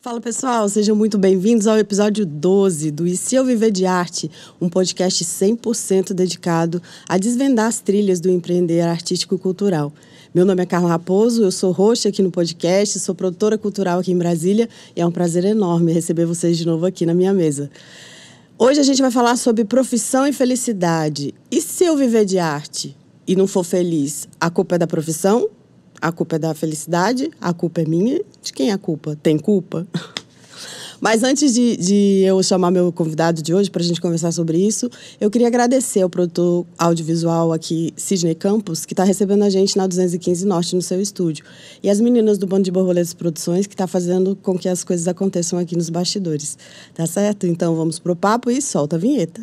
Fala pessoal, sejam muito bem-vindos ao episódio 12 do E Se Eu Viver de Arte, um podcast 100% dedicado a desvendar as trilhas do empreender artístico e cultural. Meu nome é Carla Raposo, eu sou host aqui no podcast, sou produtora cultural aqui em Brasília e é um prazer enorme receber vocês de novo aqui na minha mesa. Hoje a gente vai falar sobre profissão e felicidade. E se eu viver de arte e não for feliz, a culpa é da profissão? A culpa é da felicidade? A culpa é minha? De quem é a culpa? Tem culpa? Mas antes de eu chamar meu convidado de hoje para a gente conversar sobre isso, eu queria agradecer ao produtor audiovisual aqui, Sidney Campos, que está recebendo a gente na 215 Norte, no seu estúdio. E as meninas do Bando de Borboletas Produções, que está fazendo com que as coisas aconteçam aqui nos bastidores. Tá certo? Então vamos pro papo e solta a vinheta.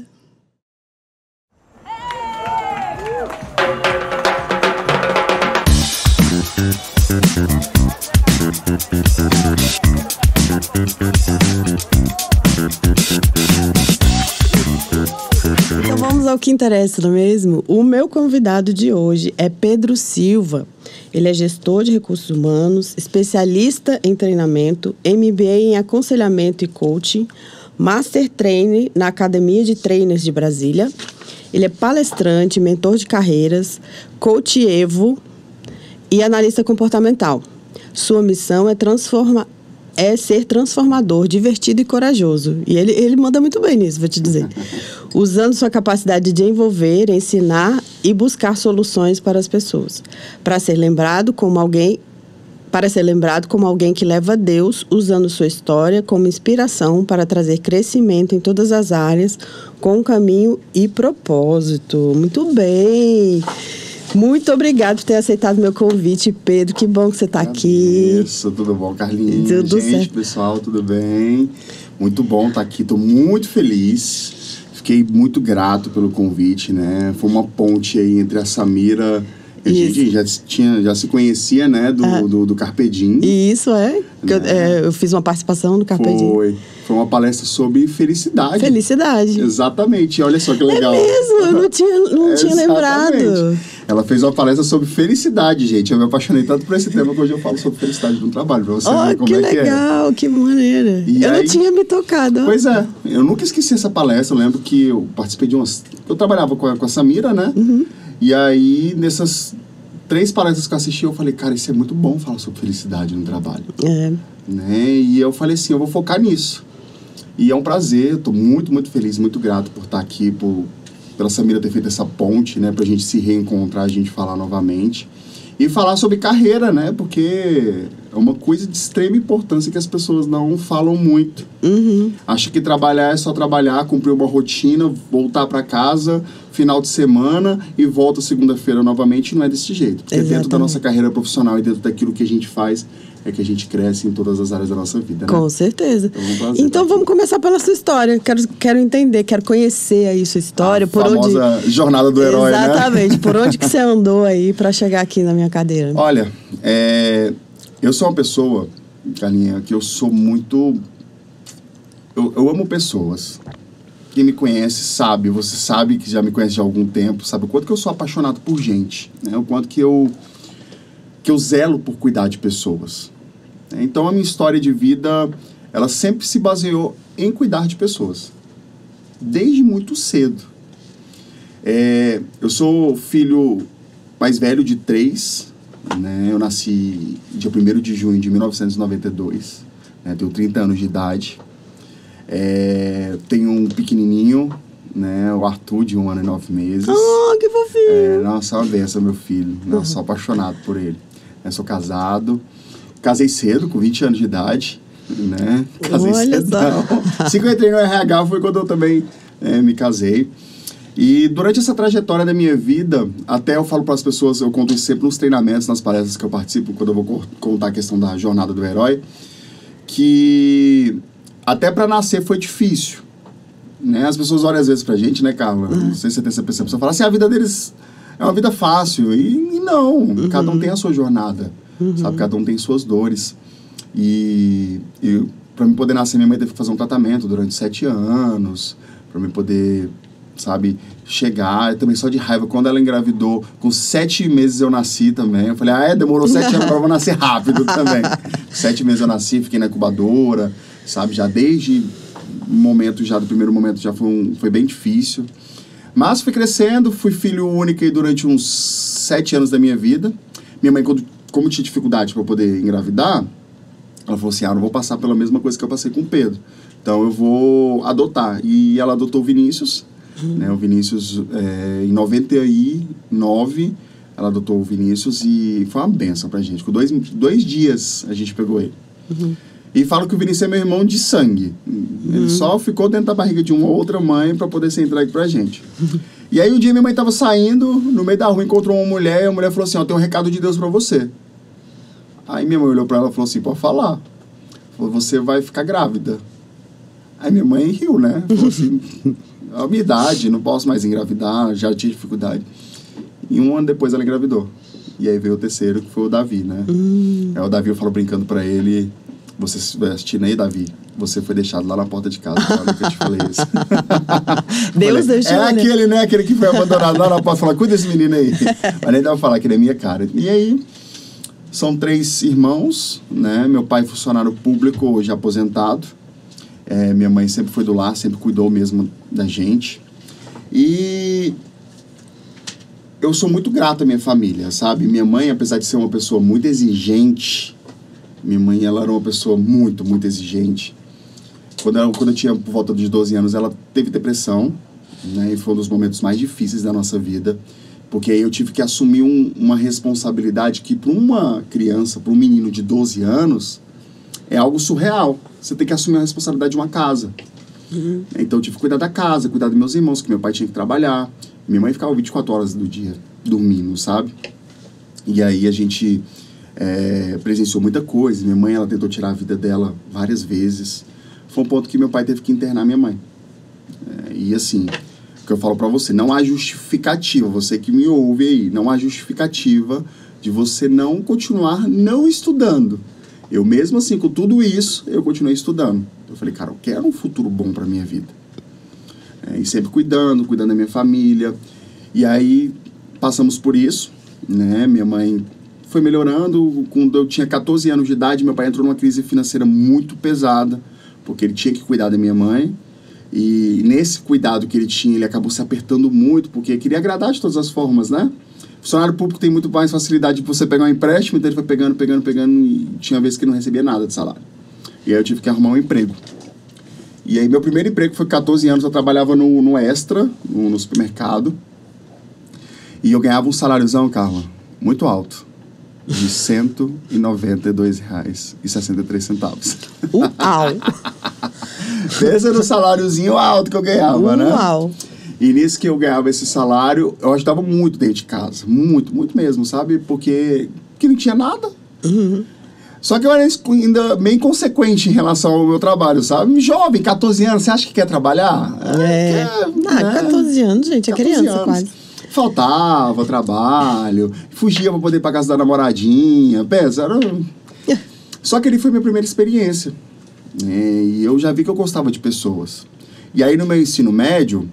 Então vamos ao que interessa, não é mesmo? O meu convidado de hoje é Pedro Silva. Ele é gestor de recursos humanos, especialista em treinamento, MBA em aconselhamento e coaching, Master Trainer na Academia de Trainers de Brasília. Ele é palestrante, mentor de carreiras, coach Evo e analista comportamental. Sua missão é ser transformador, divertido e corajoso. E ele manda muito bem nisso, vou te dizer. Usando sua capacidade de envolver, ensinar e buscar soluções para as pessoas. Para ser lembrado como alguém que leva a Deus, usando sua história como inspiração para trazer crescimento em todas as áreas, com caminho e propósito. Muito bem! Muito obrigado por ter aceitado meu convite, Pedro. Que bom que você está aqui. Isso, tudo bom, Carlinhos? Tudo gente, certo. Pessoal, tudo bem? Muito bom estar aqui, estou muito feliz. Fiquei muito grato pelo convite, né? Foi uma ponte aí entre a Samira... A gente já se conhecia, né, do Carpe Diem. Isso, eu fiz uma participação no Carpe Diem. Foi uma palestra sobre felicidade. Felicidade. Exatamente, olha só que legal. É mesmo, eu não tinha lembrado. Ela fez uma palestra sobre felicidade, gente. Eu me apaixonei tanto por esse tema que hoje eu falo sobre felicidade no trabalho, pra você ver como é que é. Que legal, que maneira. Não tinha me tocado. Pois é, eu nunca esqueci essa palestra. Eu lembro que eu participei de umas... Eu trabalhava com a Samira, né? Uhum. E aí, nessas 3 palestras que eu assisti, eu falei, cara, isso é muito bom falar sobre felicidade no trabalho. Né? E eu falei assim, eu vou focar nisso. E é um prazer, eu tô muito, muito feliz, muito grato por estar aqui, pela Samira ter feito essa ponte, né? Pra gente se reencontrar, a gente falar novamente. E falar sobre carreira, né? Porque é uma coisa de extrema importância que as pessoas não falam muito. Uhum. Acha que trabalhar é só trabalhar, cumprir uma rotina, voltar para casa, final de semana e volta segunda-feira novamente. Não é desse jeito. Porque dentro da nossa carreira profissional e dentro daquilo que a gente faz, é que a gente cresce em todas as áreas da nossa vida, né? Com certeza. Então vamos começar pela sua história. Quero entender, quero conhecer aí sua história. A famosa jornada do herói, Exatamente. Né? Por onde que você andou aí para chegar aqui na minha cadeira? Olha, eu sou uma pessoa, Carlinha, que eu sou muito... Eu amo pessoas. Quem me conhece sabe, você sabe que já me conhece há algum tempo, sabe o quanto que eu sou apaixonado por gente, né? O quanto que eu zelo por cuidar de pessoas. Então, a minha história de vida, ela sempre se baseou em cuidar de pessoas. Desde muito cedo. Eu sou filho mais velho de 3, né? Eu nasci dia 1º de junho de 1992, né? Tenho 30 anos de idade. Tenho um pequenininho, né? O Arthur, de 1 ano e 9 meses. Oh, que fofinho! Nossa, é uma benção, meu filho. Nossa, sou apaixonado por ele. Eu sou casado. Casei cedo, com 20 anos de idade, né? Casei cedão. Assim que eu entrei no RH foi quando eu também me casei. E durante essa trajetória da minha vida, até eu falo para as pessoas, eu conto isso sempre nos treinamentos, nas palestras que eu participo, quando eu vou contar a questão da jornada do herói, que até para nascer foi difícil, né? As pessoas olham às vezes pra gente, né, Carla? Não sei se você tem essa percepção, fala assim, a vida deles é uma vida fácil, e não, cada um tem a sua jornada, sabe? Cada um tem suas dores. E para mim poder nascer, minha mãe teve que fazer um tratamento durante 7 anos, para mim poder sabe? Chegar, também só de raiva. Quando ela engravidou, com 7 meses eu nasci também. Eu falei, demorou 7 anos, agora eu vou nascer rápido também. Com 7 meses eu nasci, fiquei na incubadora, sabe? Já desde o momento, já do primeiro momento, já foi bem difícil. Mas fui crescendo, fui filho único aí durante uns 7 anos da minha vida. Minha mãe, como tinha dificuldade para poder engravidar, ela falou assim, não vou passar pela mesma coisa que eu passei com o Pedro. Então eu vou adotar. E ela adotou o Vinícius. Né, o Vinícius, em 99, ela adotou o Vinícius e foi uma benção pra gente. Com 2 dias a gente pegou ele. E falo que o Vinícius é meu irmão de sangue. Ele só ficou dentro da barriga de uma outra mãe pra poder ser entregue pra gente. E aí um dia minha mãe tava saindo, no meio da rua encontrou uma mulher, e a mulher falou assim, tem um recado de Deus pra você. Aí minha mãe olhou pra ela e falou assim, pode falar. Falou, você vai ficar grávida. Aí minha mãe riu, né? Falou assim... A minha idade, não posso mais engravidar, já tinha dificuldade. E 1 ano depois ela engravidou. E aí veio o terceiro, que foi o Davi, né? Aí o Davi, eu falo brincando pra ele, você se estiver assistindo aí, Davi, você foi deixado lá na porta de casa. Olha que eu te falei isso. Deus deixou, aquele, né? Aquele que foi abandonado lá na porta. Fala, cuida desse menino aí. Mas nem dá pra falar que ele é minha cara. E aí, são 3 irmãos, né? Meu pai funcionário público, hoje aposentado. Minha mãe sempre foi do lar, sempre cuidou mesmo da gente. E eu sou muito grato à minha família, sabe? Minha mãe, apesar de ser uma pessoa muito exigente, minha mãe, ela era uma pessoa muito, muito exigente. Quando eu tinha por volta de 12 anos, ela teve depressão, né? E foi um dos momentos mais difíceis da nossa vida. Porque aí eu tive que assumir uma responsabilidade que para uma criança, para um menino de 12 anos, é algo surreal. Você tem que assumir a responsabilidade de uma casa. Então eu tive que cuidar da casa, cuidar dos meus irmãos, que meu pai tinha que trabalhar. Minha mãe ficava 24 horas do dia dormindo, sabe? E aí a gente presenciou muita coisa. Minha mãe, ela tentou tirar a vida dela várias vezes. Foi um ponto que meu pai teve que internar minha mãe. E assim, o que eu falo pra você, não há justificativa, você que me ouve aí, não há justificativa de você não continuar não estudando. Eu mesmo assim, com tudo isso, eu continuei estudando. Eu falei, cara, eu quero um futuro bom pra minha vida. E sempre cuidando da minha família. E aí, passamos por isso, né? Minha mãe foi melhorando. Quando eu tinha 14 anos de idade, meu pai entrou numa crise financeira muito pesada, porque ele tinha que cuidar da minha mãe. E nesse cuidado que ele tinha, ele acabou se apertando muito, porque queria agradar de todas as formas, né? Funcionário público tem muito mais facilidade de você pegar um empréstimo, então ele foi pegando, e tinha vezes que não recebia nada de salário. E aí eu tive que arrumar um emprego. E aí meu primeiro emprego foi 14 anos, eu trabalhava no Extra, no supermercado, e eu ganhava um saláriozão, Carla, muito alto, de R$ 192,63. Uau! Pensa no saláriozinho alto que eu ganhava, né? Uau! E nisso que eu ganhava esse salário, eu ajudava muito dentro de casa. Muito, muito mesmo, sabe? Porque não tinha nada. Só que eu era ainda meio inconsequente em relação ao meu trabalho, sabe? Jovem, 14 anos, você acha que quer trabalhar? Quer, 14 anos, gente, é criança quase. Faltava trabalho, fugia pra poder ir pra casa da namoradinha. Só que ele foi minha primeira experiência. E eu já vi que eu gostava de pessoas. E aí no meu ensino médio...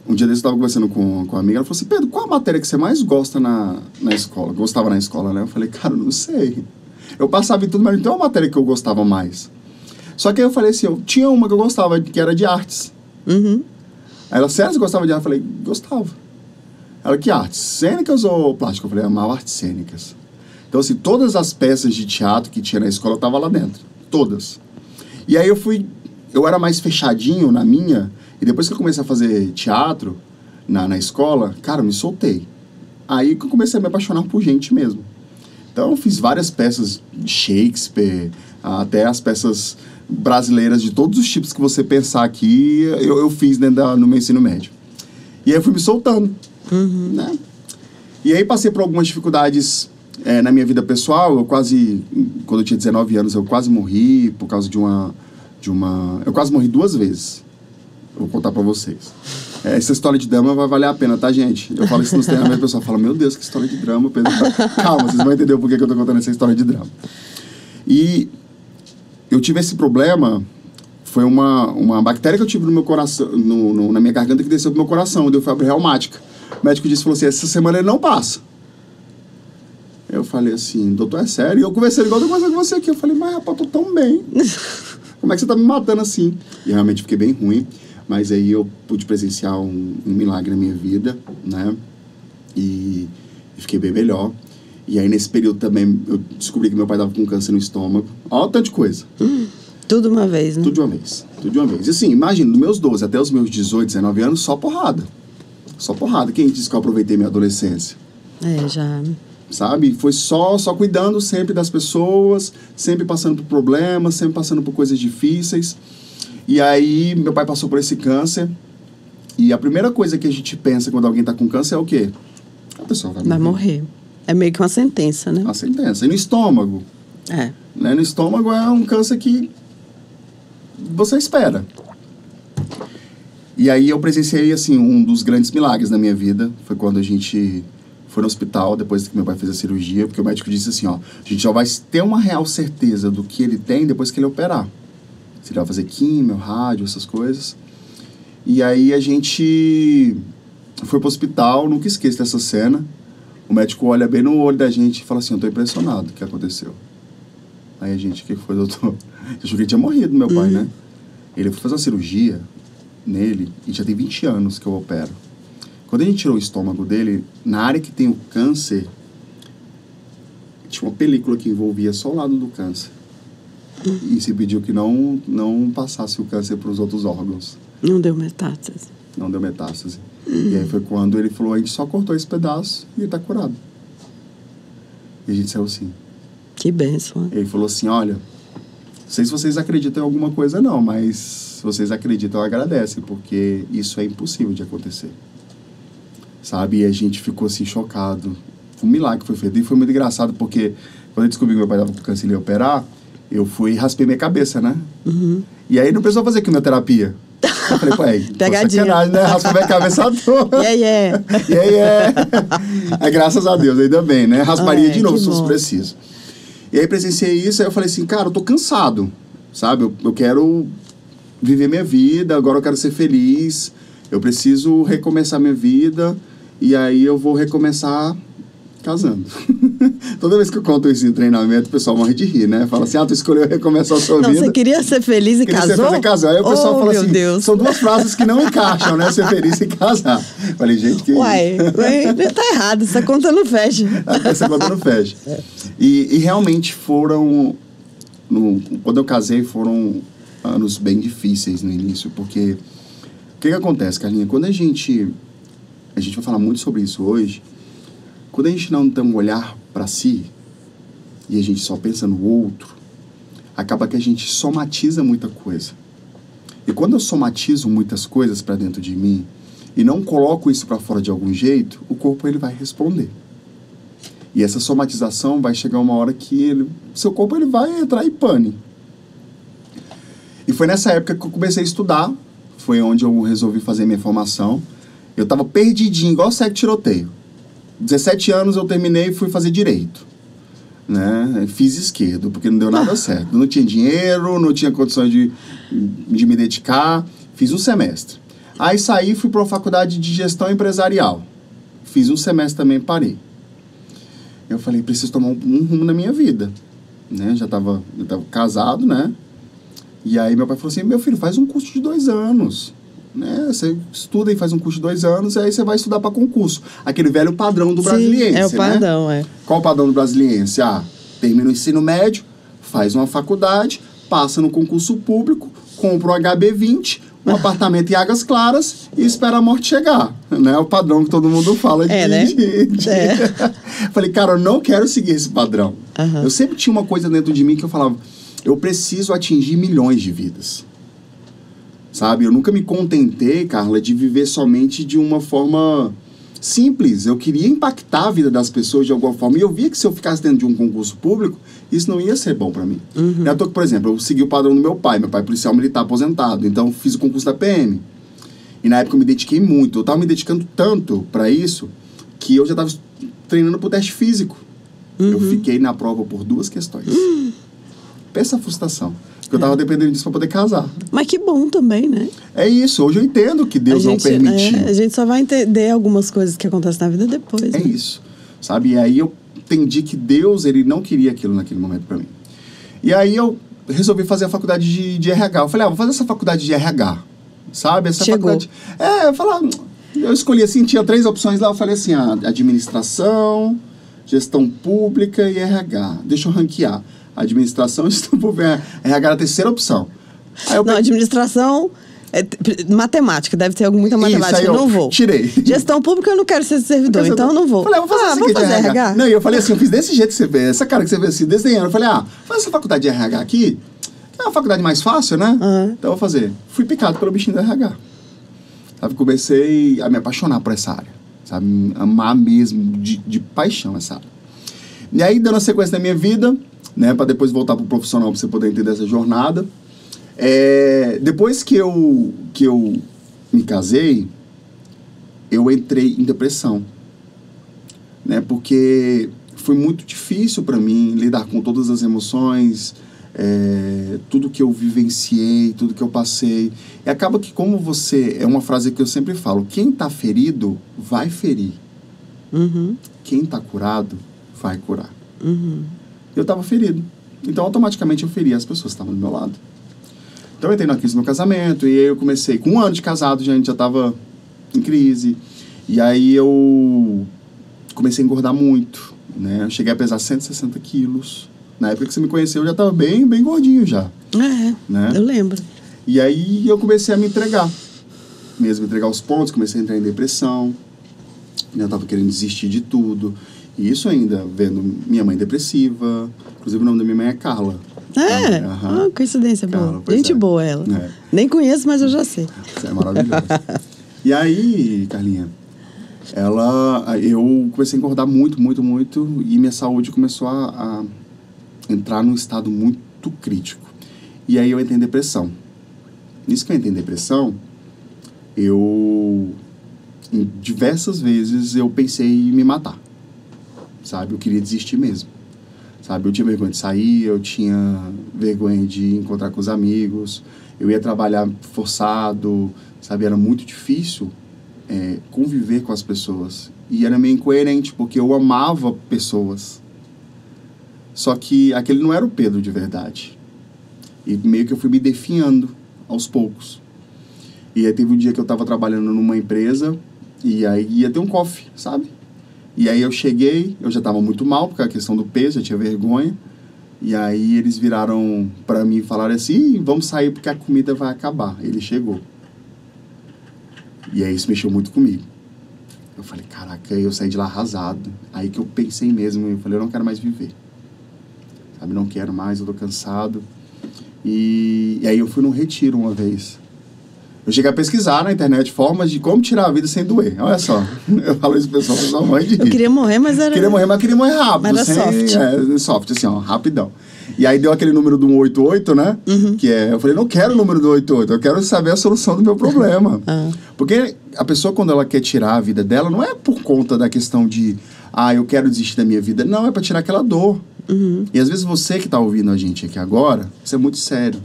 um dia desse eu estava conversando com uma amiga, ela falou assim, Pedro, qual a matéria que você mais gosta na escola? Gostava na escola, né? Eu falei, cara, eu não sei. Eu passava em tudo, mas não tem uma matéria que eu gostava mais. Só que aí eu falei assim, eu tinha uma que eu gostava, que era de artes. Aí ela, sério, você gostava de arte? Eu falei, gostava. Ela, que artes? Cênicas ou plástica? Eu falei, amava artes cênicas. Então, assim, todas as peças de teatro que tinha na escola, eu tava lá dentro. Todas. E aí eu era mais fechadinho na minha... E depois que eu comecei a fazer teatro na escola, cara, eu me soltei. Aí que eu comecei a me apaixonar por gente mesmo. Então eu fiz várias peças de Shakespeare, até as peças brasileiras de todos os tipos que você pensar aqui, eu fiz no meu ensino médio. E aí eu fui me soltando. Né? E aí passei por algumas dificuldades na minha vida pessoal. Quando eu tinha 19 anos, eu quase morri por causa de uma... Eu quase morri 2 vezes. Eu vou contar pra vocês. Essa história de drama vai valer a pena, tá, gente? Eu falo isso nos treinamentos, o pessoal fala, meu Deus, que história de drama. Pedro. Calma, vocês vão entender por que eu tô contando essa história de drama. E eu tive esse problema, foi uma bactéria que eu tive no meu coração, na minha garganta, que desceu pro meu coração, deu febre reumática. O médico falou assim, essa semana ele não passa. Eu falei assim, doutor, é sério? E eu conversei igual eu tô conversando com você aqui. Eu falei, mas rapaz, eu tô tão bem. Como é que você tá me matando assim? E realmente fiquei bem ruim. Mas aí eu pude presenciar um milagre na minha vida, né? E fiquei bem melhor. E aí, nesse período também, eu descobri que meu pai tava com câncer no estômago. Olha o tanto de coisa. Tudo de uma vez, né? Tudo de uma vez. Tudo de uma vez. E assim, imagina, dos meus 12 até os meus 18, 19 anos, só porrada. Só porrada. Quem disse que eu aproveitei minha adolescência? Já... Sabe? Foi só cuidando sempre das pessoas, sempre passando por problemas, sempre passando por coisas difíceis. E aí, meu pai passou por esse câncer. E a primeira coisa que a gente pensa quando alguém tá com câncer é o quê? A pessoa vai morrer. É meio que uma sentença, né? Uma sentença. E no estômago? Né? No estômago é um câncer que você espera. E aí eu presenciei, assim, um dos grandes milagres da minha vida. Foi quando a gente foi no hospital, depois que meu pai fez a cirurgia, porque o médico disse assim, ó, a gente só vai ter uma real certeza do que ele tem depois que ele operar. Se ele vai fazer químio, rádio, essas coisas. E aí a gente foi pro hospital, nunca esqueço dessa cena. O médico olha bem no olho da gente e fala assim, eu tô impressionado com o que aconteceu. Aí a gente, o que foi, doutor? Eu achei que ele tinha morrido, meu pai, né? Ele foi fazer uma cirurgia nele e já tem 20 anos que eu opero. Quando a gente tirou o estômago dele, na área que tem o câncer, tinha uma película que envolvia só o lado do câncer. E se pediu que não passasse o câncer para os outros órgãos. Não deu metástase. Não deu metástase. E aí foi quando ele falou, a gente só cortou esse pedaço e ele tá curado. E a gente saiu assim. Que bênção. Ele falou assim, olha, não sei se vocês acreditam em alguma coisa não, mas se vocês acreditam, agradecem, porque isso é impossível de acontecer. Sabe? E a gente ficou assim, chocado. Foi um milagre que foi feito. E foi muito engraçado, porque quando eu descobri que meu pai estava com câncer e ia operar, eu fui e raspei minha cabeça, né? E aí não precisou fazer quimioterapia. Eu falei, pai, pegadinha, né? Raspei minha cabeça à toa. Graças a Deus, ainda bem, né? Rasparia de novo, se fosse preciso. E aí presenciei isso, aí eu falei assim, cara, eu tô cansado, sabe? Eu quero viver minha vida, agora eu quero ser feliz, eu preciso recomeçar minha vida, e aí eu vou recomeçar casando. Toda vez que eu conto isso em treinamento, o pessoal morre de rir, né? Fala assim, tu escolheu recomeçar a sua vida. Não, você queria ser feliz e casou? Queria ser feliz e casar. Aí o pessoal fala assim, Deus. São duas frases que não encaixam, né? Ser feliz e casar. Falei, gente, que tá errado, essa conta não fecha. Essa conta não fecha. E realmente foram, quando eu casei, foram anos bem difíceis no início, porque o que acontece, Carlinha? Quando a gente vai falar muito sobre isso hoje, quando a gente não tem um olhar para si e a gente só pensa no outro, acaba que a gente somatiza muita coisa. E quando eu somatizo muitas coisas para dentro de mim e não coloco isso para fora de algum jeito, o corpo ele vai responder. E essa somatização vai chegar uma hora que seu corpo ele vai entrar em pane. E foi nessa época que eu comecei a estudar, foi onde eu resolvi fazer minha formação. Eu estava perdidinho, igual segue tiroteio. 17 anos eu terminei e fui fazer direito, né? Fiz esquerdo, porque não deu nada certo. Não tinha dinheiro, não tinha condições de me dedicar. Fiz um semestre. Aí saí e fui para uma faculdade de gestão empresarial. Fiz um semestre também e parei. Eu falei, preciso tomar um rumo na minha vida, né? Eu tava casado, né? E aí meu pai falou assim, meu filho, faz um curso de 2 anos. Né? Você estuda e faz um curso de 2 anos, e aí você vai estudar para concurso. Aquele velho padrão do brasiliense. É o padrão, né? Qual o padrão do brasiliense? Termina o ensino médio, faz uma faculdade, passa no concurso público, compra um HB20, um apartamento em Águas Claras e espera a morte chegar. Né? O padrão que todo mundo fala de... Falei, cara, eu não quero seguir esse padrão. Eu sempre tinha uma coisa dentro de mim que eu falava, eu preciso atingir milhões de vidas. Sabe? Eu nunca me contentei, Carla, de viver somente de uma forma simples. Eu queria impactar a vida das pessoas de alguma forma. E eu via que se eu ficasse dentro de um concurso público, isso não ia ser bom para mim. Eu tô, por exemplo, eu segui o padrão do meu pai. Meu pai é policial militar aposentado. Então, fiz o concurso da PM. E na época eu me dediquei muito. Eu tava me dedicando tanto para isso que eu já tava treinando pro teste físico. Eu fiquei na prova por 2 questões. Pensa a frustração. Porque eu tava dependendo disso pra poder casar. Mas que bom também, né? É isso. Hoje eu entendo que Deus não permitiu. A gente só vai entender algumas coisas que acontecem na vida depois. É isso. Sabe? E aí eu entendi que Deus, ele não queria aquilo naquele momento pra mim. E aí eu resolvi fazer a faculdade de RH. Eu falei, vou fazer essa faculdade de RH. Sabe? Essa Chegou. faculdade... eu falava... Eu escolhi assim, tinha 3 opções lá. Eu falei assim, administração, gestão pública e RH. Deixa eu ranquear. Administração, gestão pública, RH era a terceira opção. Aí eu administração... matemática, deve ter muita matemática. Isso, aí eu não vou. Tirei. Gestão pública eu não quero ser servidor, então eu não vou. Falei, vou fazer RH. Não, e eu falei assim, eu fiz desse jeito que você vê, essa cara que você vê assim, desenhando. Eu falei, faz essa faculdade de RH aqui, que é uma faculdade mais fácil, né? Então eu vou fazer. Fui picado pelo bichinho do RH. Sabe, comecei a me apaixonar por essa área. Sabe, amar mesmo, de paixão essa área. E aí, dando a sequência da minha vida, né, pra depois voltar pro profissional, pra você poder entender essa jornada. Depois que eu me casei, eu entrei em depressão, né? Porque foi muito difícil para mim lidar com todas as emoções, tudo que eu vivenciei, tudo que eu passei. E acaba que como você... É uma frase que eu sempre falo, quem tá ferido vai ferir. Quem tá curado vai curar. Eu tava ferido. Então, automaticamente, eu feri as pessoas que estavam do meu lado. Então, eu entrei na crise do meu casamento, e aí eu comecei, com 1 ano de casado, a gente já estava em crise. E aí eu comecei a engordar muito, né? Eu cheguei a pesar 160 quilos. Na época que você me conheceu, eu já estava bem, bem gordinho já. Né? Eu lembro. E aí eu comecei a me entregar. Mesmo, entregar os pontos, comecei a entrar em depressão. Eu estava querendo desistir de tudo. E isso ainda, vendo minha mãe depressiva. Inclusive, o nome da minha mãe é Carla. Coincidência Carla, boa. Gente boa ela. Nem conheço, mas eu já sei. Isso é maravilhoso. E aí, Carlinha, eu comecei a engordar muito, muito, muito. E minha saúde começou a entrar num estado muito crítico. E aí eu entrei em depressão. Nisso que eu entrei em depressão, diversas vezes eu pensei em me matar. Sabe? Eu queria desistir mesmo. Sabe? Eu tinha vergonha de sair, eu tinha vergonha de encontrar com os amigos, eu ia trabalhar forçado, sabe? Era muito difícil conviver com as pessoas. E era meio incoerente, porque eu amava pessoas. Só que aquele não era o Pedro de verdade. E meio que eu fui me definhando aos poucos. E aí teve um dia que eu estava trabalhando numa empresa, e aí ia ter um coffee, sabe? E aí eu cheguei, eu já estava muito mal, porque a questão do peso, eu tinha vergonha. E aí eles viraram para mim e falaram assim, vamos sair porque a comida vai acabar. Ele chegou. E aí isso mexeu muito comigo. Eu falei, caraca, eu saí de lá arrasado. Aí que eu pensei mesmo, eu falei, eu não quero mais viver. Sabe, não quero mais, eu tô cansado. E aí eu fui num retiro uma vez. Eu cheguei a pesquisar na internet formas de como tirar a vida sem doer. Olha só. Eu falo isso pro pessoal, a pessoa morre de rir. Eu queria morrer, mas era... Queria morrer rápido. Mas era soft. Soft, assim, ó, rapidão. E aí deu aquele número do 188, né? Que eu falei, não quero o número do 188, eu quero saber a solução do meu problema. Porque a pessoa, quando ela quer tirar a vida dela, não é por conta da questão de, eu quero desistir da minha vida. Não, é pra tirar aquela dor. E às vezes você que tá ouvindo a gente aqui agora, isso é muito sério.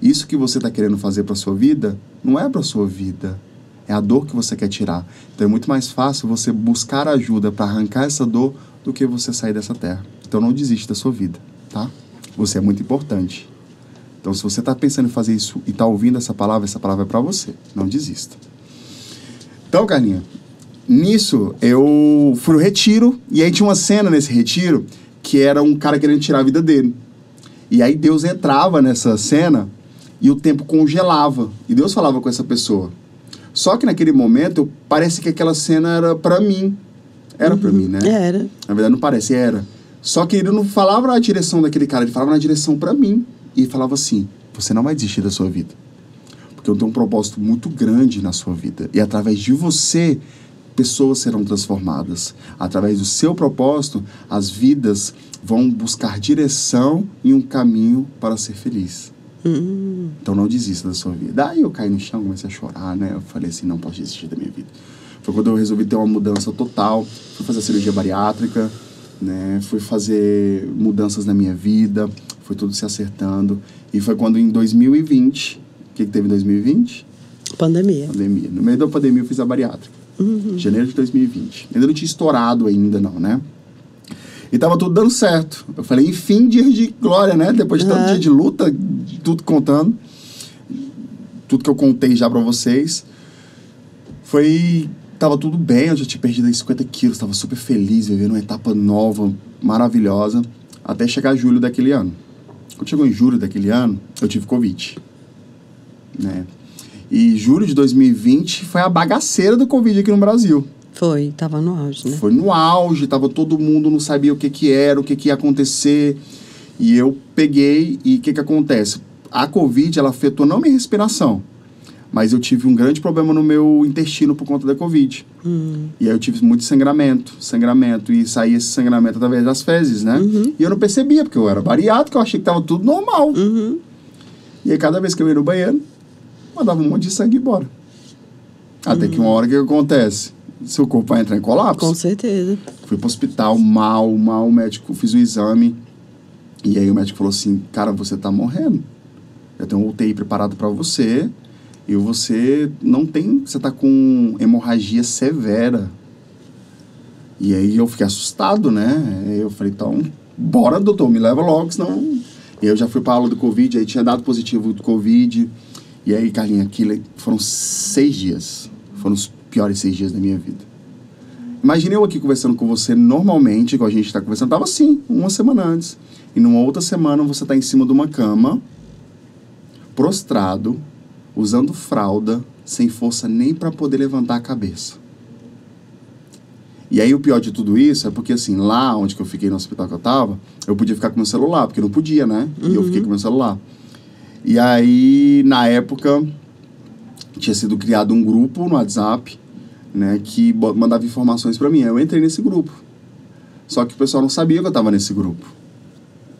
Isso que você está querendo fazer para sua vida, não é para sua vida. É a dor que você quer tirar. Então é muito mais fácil você buscar ajuda para arrancar essa dor do que você sair dessa terra. Então não desiste da sua vida, tá? Você é muito importante. Então se você está pensando em fazer isso e está ouvindo essa palavra é para você. Não desista. Então, Carlinha, nisso eu fui no retiro e aí tinha uma cena nesse retiro que era um cara querendo tirar a vida dele. E aí Deus entrava nessa cena e o tempo congelava. E Deus falava com essa pessoa. Só que naquele momento, parece que aquela cena era pra mim. Era pra mim, né? Era. Na verdade, não parece, era. Só que ele não falava na direção daquele cara, ele falava na direção pra mim. E falava assim, você não vai desistir da sua vida. Porque eu tenho um propósito muito grande na sua vida. E através de você, pessoas serão transformadas. Através do seu propósito, as vidas vão buscar direção e um caminho para ser feliz. Então não desista da sua vida. Aí eu caí no chão, comecei a chorar, né? Eu falei assim, não posso desistir da minha vida. Foi quando eu resolvi ter uma mudança total. Fui fazer cirurgia bariátrica, né? Fui fazer mudanças na minha vida. foi tudo se acertando. E foi quando em 2020, o que teve em 2020? Pandemia. No meio da pandemia eu fiz a bariátrica. Janeiro de 2020. Ainda não tinha estourado ainda não, né? E tava tudo dando certo. Eu falei, enfim, dia de glória, né? Depois de tanto dia de luta, tudo contando. Tudo que eu contei já pra vocês. Tava tudo bem, eu já tinha perdido aí 50 quilos, tava super feliz, vivendo uma etapa nova, maravilhosa, até chegar julho daquele ano. Quando chegou em julho daquele ano, eu tive Covid, né? E julho de 2020 foi a bagaceira do Covid aqui no Brasil. Tava no auge, né? Foi no auge, tava todo mundo, não sabia o que era, o que ia acontecer. E eu peguei, e o que acontece? A Covid, ela afetou não minha respiração, mas eu tive um grande problema no meu intestino por conta da Covid. E aí eu tive muito sangramento, e saía esse sangramento através das fezes, né? E eu não percebia, porque eu era bariátrico, eu achei que tava tudo normal. E aí cada vez que eu ia no banheiro, mandava um monte de sangue embora. Até que uma hora, o que acontece? Seu corpo vai entrar em colapso. Com certeza. Fui pro hospital, mal, o médico, fiz o exame, e aí o médico falou assim, cara, você tá morrendo. Eu tenho um UTI preparado pra você, e você tá com hemorragia severa. E aí eu fiquei assustado, né? Aí eu falei, então, bora, doutor, me leva logo, senão... E aí eu já fui pra aula do Covid, aí tinha dado positivo do Covid. E aí, Carlinha, aquilo foram 6 dias. Foram os piores 6 dias da minha vida. Imagina eu aqui conversando com você normalmente, igual a gente tá conversando, tava assim, uma semana antes. E numa outra semana você tá em cima de uma cama, prostrado, usando fralda, sem força nem para poder levantar a cabeça. E aí o pior de tudo isso é porque, assim, lá onde que eu fiquei no hospital que eu tava, eu podia ficar com meu celular, porque não podia, né? E eu fiquei com meu celular. E aí, na época, tinha sido criado um grupo no WhatsApp, né, que mandava informações para mim. Aí eu entrei nesse grupo. Só que o pessoal não sabia que eu tava nesse grupo.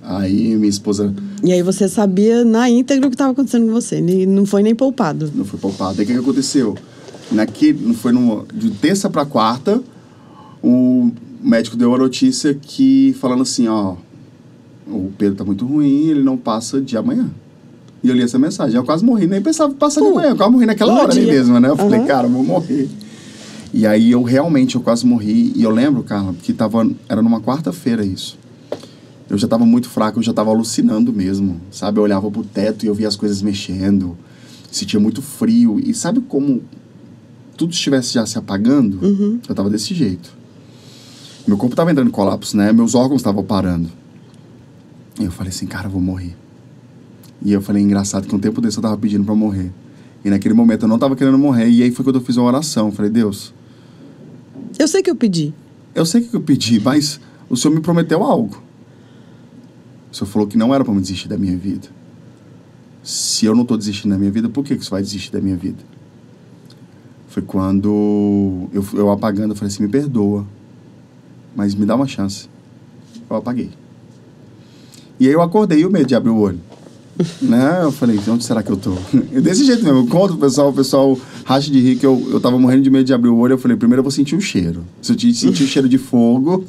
Aí minha esposa... E aí você sabia na íntegra o que estava acontecendo com você, não foi nem poupado. Não foi poupado. Aí o que aconteceu? De terça para quarta, o médico deu a notícia falando assim, ó, o Pedro tá muito ruim, ele não passa de amanhã. E eu li essa mensagem. Eu quase morri, nem pensava em passar de manhã. Eu quase morri naquela hora ali mesmo, né? Eu falei, cara, eu vou morrer. E aí eu quase morri. E eu lembro, Carla, que era numa quarta-feira isso. Eu já tava muito fraco, eu já tava alucinando mesmo, sabe? Eu olhava pro teto e eu via as coisas mexendo. Sentia muito frio. E sabe como tudo estivesse já se apagando? Eu tava desse jeito. Meu corpo tava entrando em colapso, né? Meus órgãos estavam parando. E eu falei assim, cara, eu vou morrer. E eu falei, engraçado que um tempo desse eu tava pedindo pra morrer. E naquele momento eu não tava querendo morrer. E aí foi quando eu fiz uma oração. Eu falei, Deus... Eu sei que eu pedi. Eu sei que eu pedi, mas o Senhor me prometeu algo. O Senhor falou que não era pra me desistir da minha vida. Se eu não tô desistindo da minha vida, por que você vai desistir da minha vida? Foi quando eu apagando, eu falei assim, me perdoa, mas me dá uma chance. Eu apaguei. E aí eu acordei e o medo de abrir o olho. Né? Eu falei, onde será que eu tô? Desse jeito mesmo, eu conto pro pessoal, o pessoal racha de rir que eu tava morrendo de medo de abrir o olho. Eu falei, primeiro eu vou sentir o cheiro. Se eu sentir o cheiro de fogo...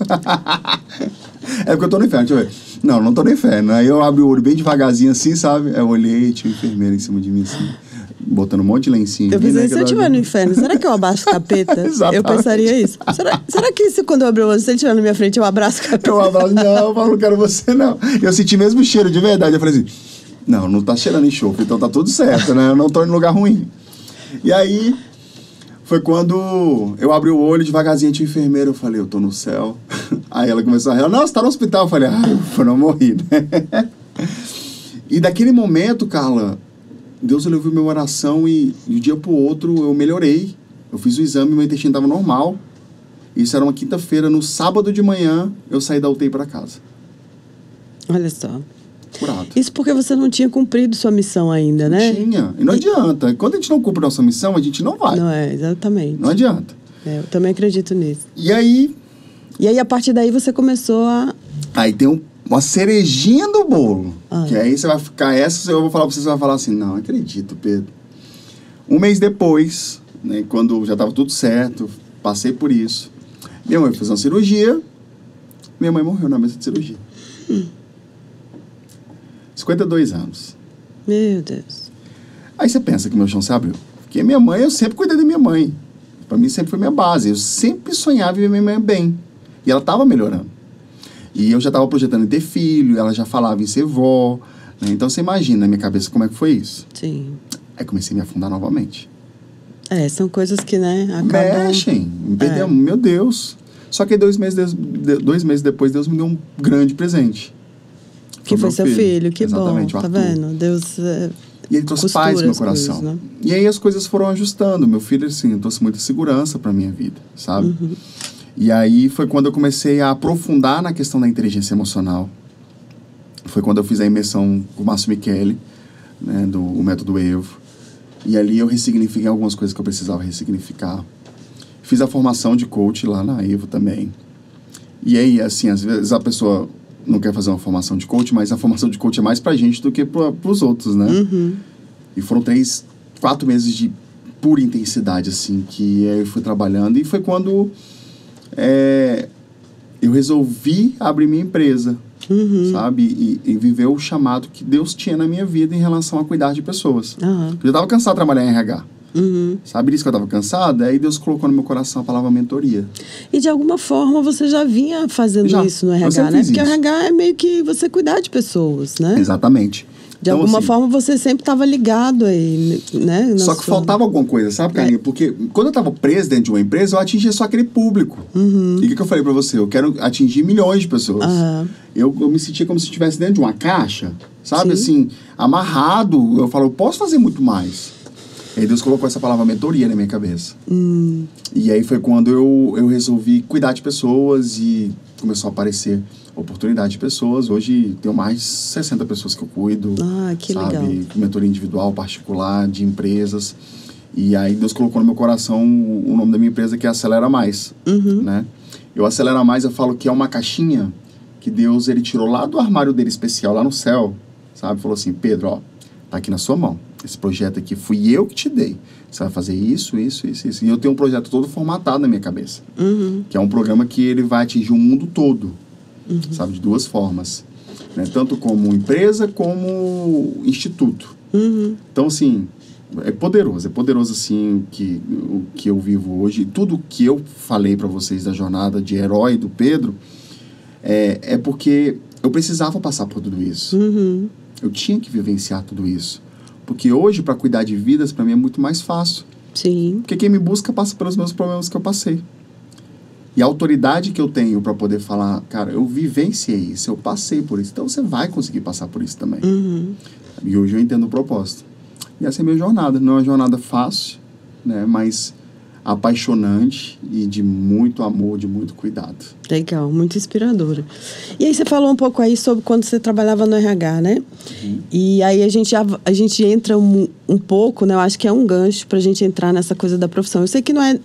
é porque eu tô no inferno, deixa eu ver. Não tô no inferno. Aí eu abri o olho bem devagarzinho assim, sabe? Aí eu olhei e tinha um enfermeiro em cima de mim assim, botando um monte de lencinho. Eu pensei, se eu estiver no inferno, será que eu abraço o capeta? Eu pensaria isso. Será que quando eu abrir o olho, se ele estiver na minha frente, eu abraço o capeta? Eu abraço, não quero você não. Eu senti mesmo o cheiro de verdade. Eu falei assim, não tá cheirando enxofre, então tá tudo certo, né? Eu não tô em lugar ruim. E aí, foi quando eu abri o olho, devagarzinho tinha enfermeira, eu falei, eu tô no céu. Aí ela começou a rir, não, você tá no hospital. Eu falei, eu não morri, né? E daquele momento, Carla, Deus ouviu minha oração e de um dia pro outro eu melhorei. Eu fiz o exame, meu intestino tava normal. Isso era uma quinta-feira, no sábado de manhã, eu saí da UTI para casa. Olha só. Curado. Isso porque você não tinha cumprido sua missão ainda, né? Não tinha. E não adianta. Quando a gente não cumpre nossa missão, a gente não vai. Não é, exatamente. Não adianta. Eu também acredito nisso. E aí, a partir daí, você começou a... Aí tem uma cerejinha do bolo. Que aí você vai ficar... eu vou falar pra você vai falar assim, não acredito, Pedro. Um mês depois, né, quando já tava tudo certo, passei por isso. Minha mãe fez uma cirurgia. Minha mãe morreu na mesa de cirurgia. 52 anos. Meu Deus. Aí você pensa que meu chão se abriu. Porque minha mãe, eu sempre cuidei da minha mãe. Para mim sempre foi minha base. Eu sempre sonhava em ver minha mãe bem. E ela estava melhorando. E eu já estava projetando em ter filho, ela já falava em ser vó. Né? Então você imagina na minha cabeça como é que foi isso. Sim. Aí comecei a me afundar novamente. São coisas que, né, acabam... Mexem. Meu Deus. Só que 2 meses depois, Deus me deu um grande presente. Que foi seu filho, que exatamente, bom. Tá vendo? Deus... E ele trouxe paz no meu coração. Coisas, né? E aí as coisas foram ajustando. Meu filho, assim, trouxe muita segurança para minha vida, sabe? Uhum. E aí foi quando eu comecei a aprofundar na questão da inteligência emocional. Foi quando eu fiz a imersão com o Márcio Michele, né, do método Evo. E ali eu ressignifiquei algumas coisas que eu precisava ressignificar. Fiz a formação de coach lá na Evo também. E aí, assim, às vezes a pessoa não quer fazer uma formação de coach, mas a formação de coach é mais pra gente do que pros outros, né? Uhum. E foram 4 meses de pura intensidade, assim, que eu fui trabalhando. E foi quando eu resolvi abrir minha empresa, sabe? E viver o chamado que Deus tinha na minha vida em relação a cuidar de pessoas. Uhum. Eu estava cansado de trabalhar em RH. Uhum. Sabe isso que eu estava cansado? Aí Deus colocou no meu coração a palavra mentoria. E de alguma forma você já vinha fazendo isso no RH, né? Porque o RH é meio que você cuidar de pessoas, né? Exatamente. De então, alguma assim, forma você sempre estava ligado aí, né? Só que faltava alguma coisa, sabe, Carlinha? Porque quando eu estava preso dentro de uma empresa, eu atingia só aquele público. E o que eu falei para você? Eu quero atingir milhões de pessoas. Eu me sentia como se eu estivesse dentro de uma caixa, sabe? Sim. Assim, amarrado. Eu falo, eu posso fazer muito mais. E aí Deus colocou essa palavra mentoria na minha cabeça. E aí foi quando eu resolvi cuidar de pessoas e começou a aparecer oportunidade de pessoas. Hoje tenho mais de 60 pessoas que eu cuido. Que sabe? legal. Mentoria individual, particular, de empresas. E aí Deus colocou no meu coração o nome da minha empresa, que é Acelera Mais. Né? Eu Acelera Mais, eu falo que é uma caixinha que Deus ele tirou lá do armário dele especial, lá no céu. Sabe? Falou assim, Pedro, ó, tá aqui na sua mão. Esse projeto aqui fui eu que te dei. Você vai fazer isso, isso, isso, isso. E eu tenho um projeto todo formatado na minha cabeça. Que é um programa que ele vai atingir o mundo todo. Sabe? De 2 formas. Né? Tanto como empresa, como instituto. Então, assim, é poderoso, assim, o que eu vivo hoje. Tudo que eu falei para vocês da jornada de herói do Pedro é porque eu precisava passar por tudo isso. Eu tinha que vivenciar tudo isso. Porque hoje, para cuidar de vidas, para mim é muito mais fácil. Sim. Porque quem me busca passa pelos meus problemas que eu passei. E a autoridade que eu tenho para poder falar, cara, eu vivenciei isso, eu passei por isso. Então você vai conseguir passar por isso também. E hoje eu entendo o propósito. E essa é a minha jornada. Não é uma jornada fácil, né? Mas apaixonante e de muito amor, de muito cuidado. Legal, muito inspiradora. E aí você falou um pouco aí sobre quando você trabalhava no RH, né? E aí a gente entra um pouco, né? Eu acho que é um gancho pra gente entrar nessa coisa da profissão. Eu sei que não é...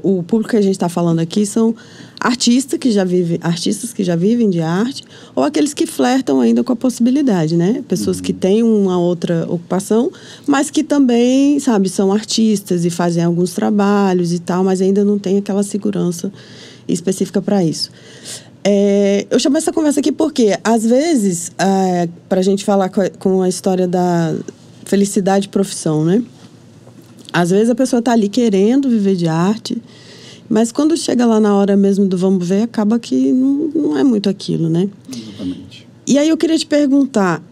O público que a gente está falando aqui são artistas que já vivem de arte ou aqueles que flertam ainda com a possibilidade, né? Pessoas que têm uma outra ocupação, mas que também, sabe, são artistas e fazem alguns trabalhos e tal, mas ainda não tem aquela segurança específica para isso. Eu chamo essa conversa aqui porque, às vezes, para a gente falar com a história da felicidade de profissão, né? Às vezes a pessoa está ali querendo viver de arte, mas quando chega lá na hora mesmo do vamos ver, acaba que não é muito aquilo, né? Exatamente. E aí eu queria te perguntar,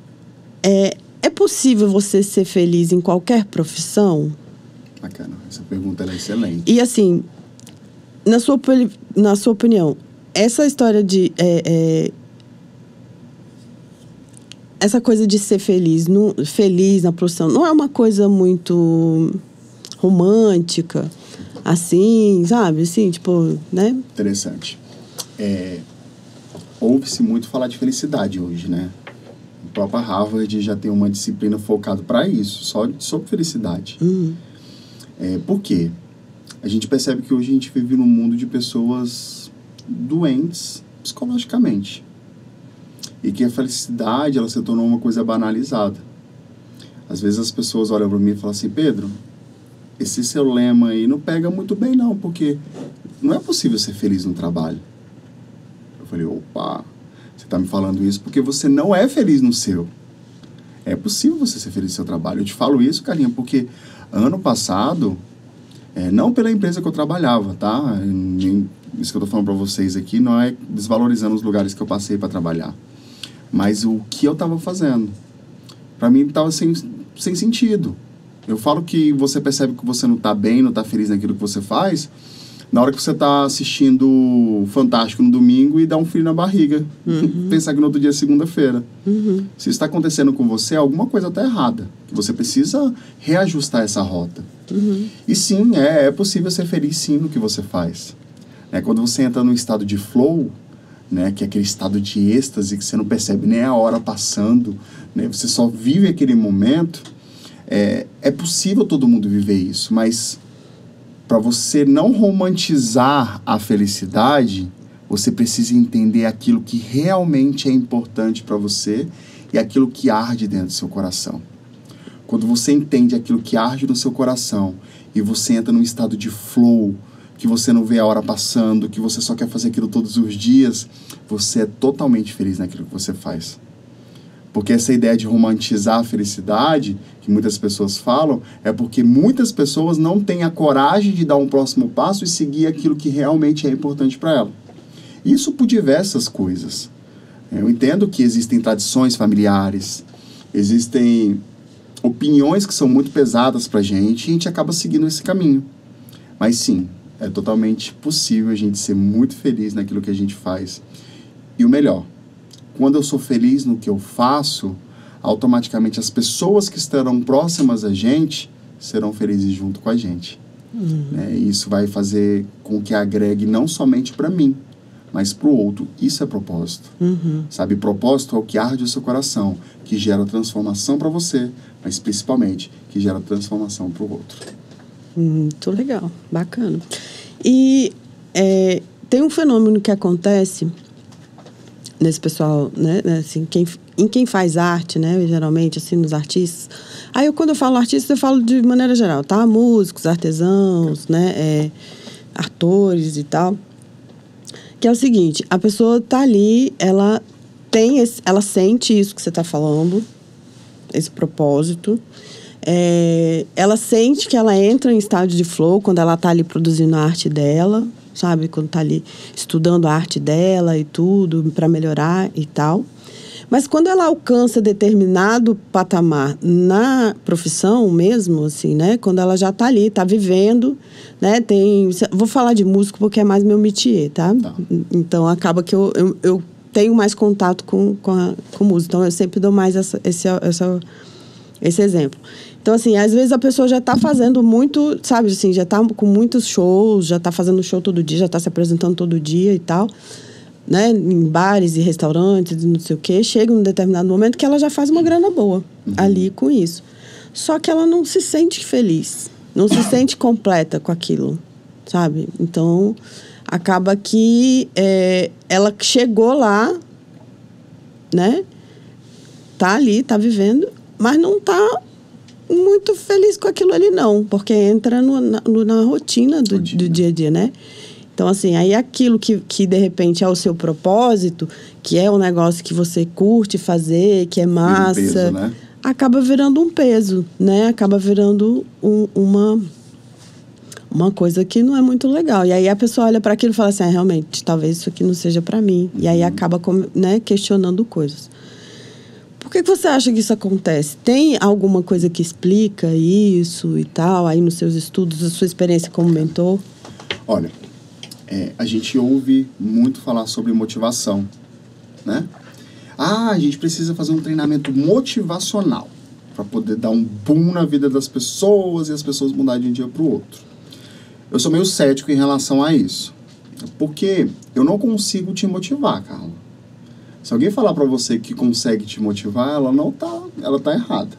é possível você ser feliz em qualquer profissão? Bacana, essa pergunta é excelente. E assim, na sua opinião, essa história de... essa coisa de ser feliz na profissão, não é uma coisa muito romântica, assim, sabe? Assim, tipo, né? Interessante. Ouve-se muito falar de felicidade hoje, né? O próprio Harvard já tem uma disciplina focada para isso, só sobre felicidade. Por quê? A gente percebe que hoje a gente vive num mundo de pessoas doentes psicologicamente. E que a felicidade, ela se tornou uma coisa banalizada. Às vezes as pessoas olham para mim e falam assim, Pedro, esse seu lema aí não pega muito bem não, porque não é possível ser feliz no trabalho. Eu falei, opa, você está me falando isso porque você não é feliz no seu. É possível você ser feliz no seu trabalho. Eu te falo isso, Carlinha, porque ano passado, não pela empresa que eu trabalhava, tá? Isso que eu tô falando para vocês aqui não é desvalorizando os lugares que eu passei para trabalhar. Mas o que eu tava fazendo, para mim, tava sem sentido. Eu falo que você percebe que você não tá bem, não tá feliz naquilo que você faz, na hora que você tá assistindo Fantástico no domingo e dá um frio na barriga. Pensar que no outro dia é segunda-feira. Se isso está acontecendo com você, alguma coisa tá errada. Você precisa reajustar essa rota. E sim, é possível ser feliz sim no que você faz. Quando você entra num estado de flow, que é aquele estado de êxtase que você não percebe nem a hora passando, você só vive aquele momento, é possível todo mundo viver isso, mas para você não romantizar a felicidade, você precisa entender aquilo que realmente é importante para você e aquilo que arde dentro do seu coração. Quando você entende aquilo que arde no seu coração e você entra num estado de flow, que você não vê a hora passando, que você só quer fazer aquilo todos os dias, você é totalmente feliz naquilo que você faz. Porque essa ideia de romantizar a felicidade, que muitas pessoas falam, é porque muitas pessoas não têm a coragem de dar um próximo passo e seguir aquilo que realmente é importante para ela. Isso por diversas coisas. Eu entendo que existem tradições familiares, existem opiniões que são muito pesadas para a gente acaba seguindo esse caminho. Mas sim, é totalmente possível a gente ser muito feliz naquilo que a gente faz. E o melhor, quando eu sou feliz no que eu faço, automaticamente as pessoas que estarão próximas a gente serão felizes junto com a gente. E isso vai fazer com que agregue não somente para mim, mas para o outro. Isso é propósito. Sabe, propósito é o que arde o seu coração, que gera transformação para você, mas principalmente que gera transformação para o outro. Muito legal, bacana. E tem um fenômeno que acontece nesse pessoal, assim, quem faz arte, geralmente, assim, nos artistas. Aí, quando eu falo artista, eu falo de maneira geral, tá? Músicos, artesãos, atores e tal. Que é o seguinte, a pessoa tá ali, ela sente isso que você tá falando, esse propósito. Ela sente que ela entra em estado de flow quando ela tá ali produzindo a arte dela, sabe? Quando tá ali estudando a arte dela e tudo, para melhorar e tal. Mas quando ela alcança determinado patamar na profissão mesmo, assim, Quando ela já tá ali, tá vivendo, vou falar de músico porque é mais meu métier, tá? Então, acaba que eu tenho mais contato com música. Então, eu sempre dou mais esse exemplo. Então, assim, às vezes a pessoa já está fazendo muito, sabe, assim, já está com muitos shows, já está fazendo show todo dia, já está se apresentando todo dia e tal, em bares e restaurantes, não sei o quê. Chega num determinado momento que ela já faz uma grana boa ali com isso. Só que ela não se sente feliz, não se sente completa com aquilo, sabe? Então, acaba que ela chegou lá, tá ali, tá vivendo, mas não tá muito feliz com aquilo ali, não. Porque entra na rotina do dia a dia, Então, assim, aí aquilo que de repente é o seu propósito, que é um negócio que você curte fazer, que é massa, peso, acaba virando um peso, Acaba virando uma coisa que não é muito legal. E aí a pessoa olha para aquilo e fala assim, realmente, talvez isso aqui não seja para mim. E aí acaba questionando coisas. Por que você acha que isso acontece? Tem alguma coisa que explica isso e tal, aí nos seus estudos, a sua experiência como mentor? Olha, a gente ouve muito falar sobre motivação, a gente precisa fazer um treinamento motivacional para poder dar um boom na vida das pessoas e as pessoas mudarem de um dia para o outro. Eu sou meio cético em relação a isso, porque eu não consigo te motivar, Carla. Se alguém falar para você que consegue te motivar, ela tá errada.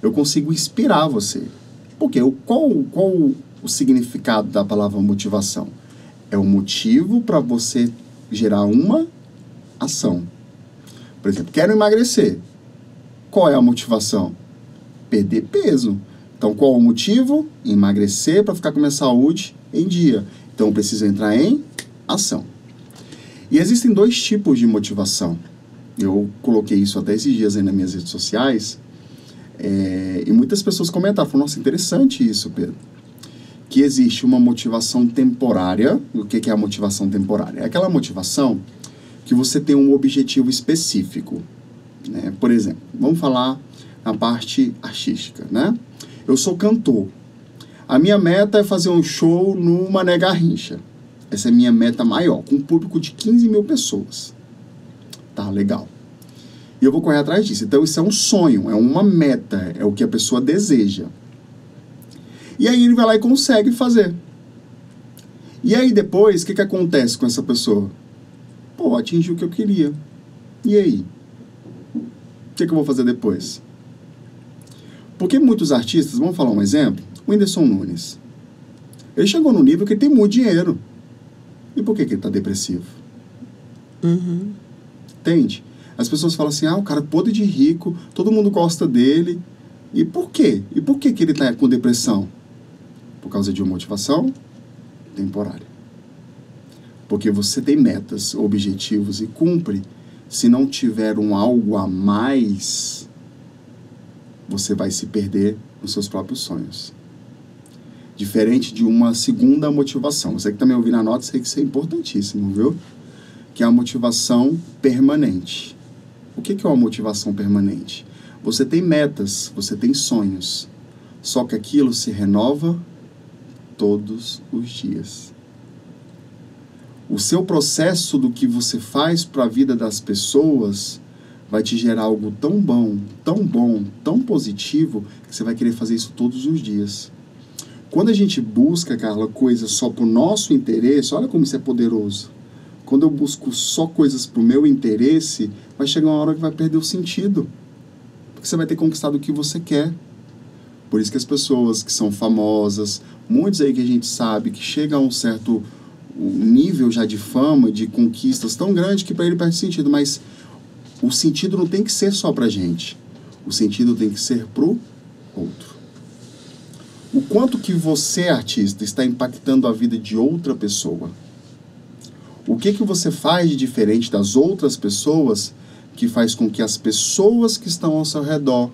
Eu consigo inspirar você. Porque qual o significado da palavra motivação? É o motivo para você gerar uma ação. Por exemplo, quero emagrecer. Qual é a motivação? Perder peso. Então, qual o motivo? Emagrecer para ficar com minha saúde em dia. Então, eu preciso entrar em ação. E existem 2 tipos de motivação. Eu coloquei isso até esses dias aí nas minhas redes sociais. E muitas pessoas comentaram, falaram, nossa, interessante isso, Pedro. Que existe uma motivação temporária. O que é a motivação temporária? É aquela motivação que você tem um objetivo específico, né? Por exemplo, vamos falar na parte artística, né? Eu sou cantor. A minha meta é fazer um show no Mané Garrincha. Essa é a minha meta maior, com um público de 15 mil pessoas. Tá, legal. E eu vou correr atrás disso. Então, isso é um sonho, é uma meta, é o que a pessoa deseja. E aí ele vai lá e consegue fazer. E aí depois, o que acontece com essa pessoa? Pô, atingiu o que eu queria. E aí? O que eu vou fazer depois? Porque muitos artistas, vamos falar um exemplo, o Whindersson Nunes. Ele chegou no nível que ele tem muito dinheiro. E por que ele está depressivo? Entende? As pessoas falam assim, o cara podre de rico, todo mundo gosta dele. E por quê? E por que ele está com depressão? Por causa de uma motivação temporária. Porque você tem metas, objetivos e cumpre. Se não tiver um algo a mais, você vai se perder nos seus próprios sonhos. Diferente de uma segunda motivação. Você que está me ouvindo a nota, sei que isso é importantíssimo, viu? Que é a motivação permanente. O que é uma motivação permanente? Você tem metas, você tem sonhos. Só que aquilo se renova todos os dias. O seu processo do que você faz para a vida das pessoas vai te gerar algo tão bom, tão positivo, que você vai querer fazer isso todos os dias. Quando a gente busca, Carla, coisas só para o nosso interesse, olha como isso é poderoso. Quando eu busco só coisas para o meu interesse, vai chegar uma hora que vai perder o sentido. Porque você vai ter conquistado o que você quer. Por isso que as pessoas que são famosas, muitos aí que a gente sabe que chegam a um certo nível já de fama, de conquistas tão grande que para ele perde sentido. Mas o sentido não tem que ser só para a gente. O sentido tem que ser para o outro. O quanto que você, artista, está impactando a vida de outra pessoa? O que você faz de diferente das outras pessoas que faz com que as pessoas que estão ao seu redor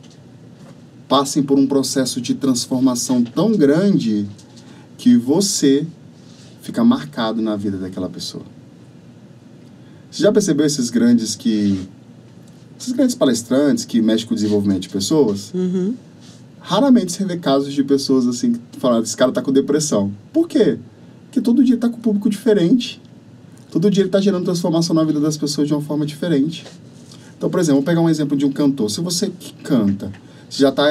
passem por um processo de transformação tão grande que você fica marcado na vida daquela pessoa? Você já percebeu esses grandes palestrantes que mexem com o desenvolvimento de pessoas? Raramente você vê casos de pessoas assim que falam, esse cara tá com depressão. Por quê? Porque todo dia tá com um público diferente. Todo dia ele está gerando transformação na vida das pessoas de uma forma diferente. Então, por exemplo, vou pegar um exemplo de um cantor. Se você que canta, você já está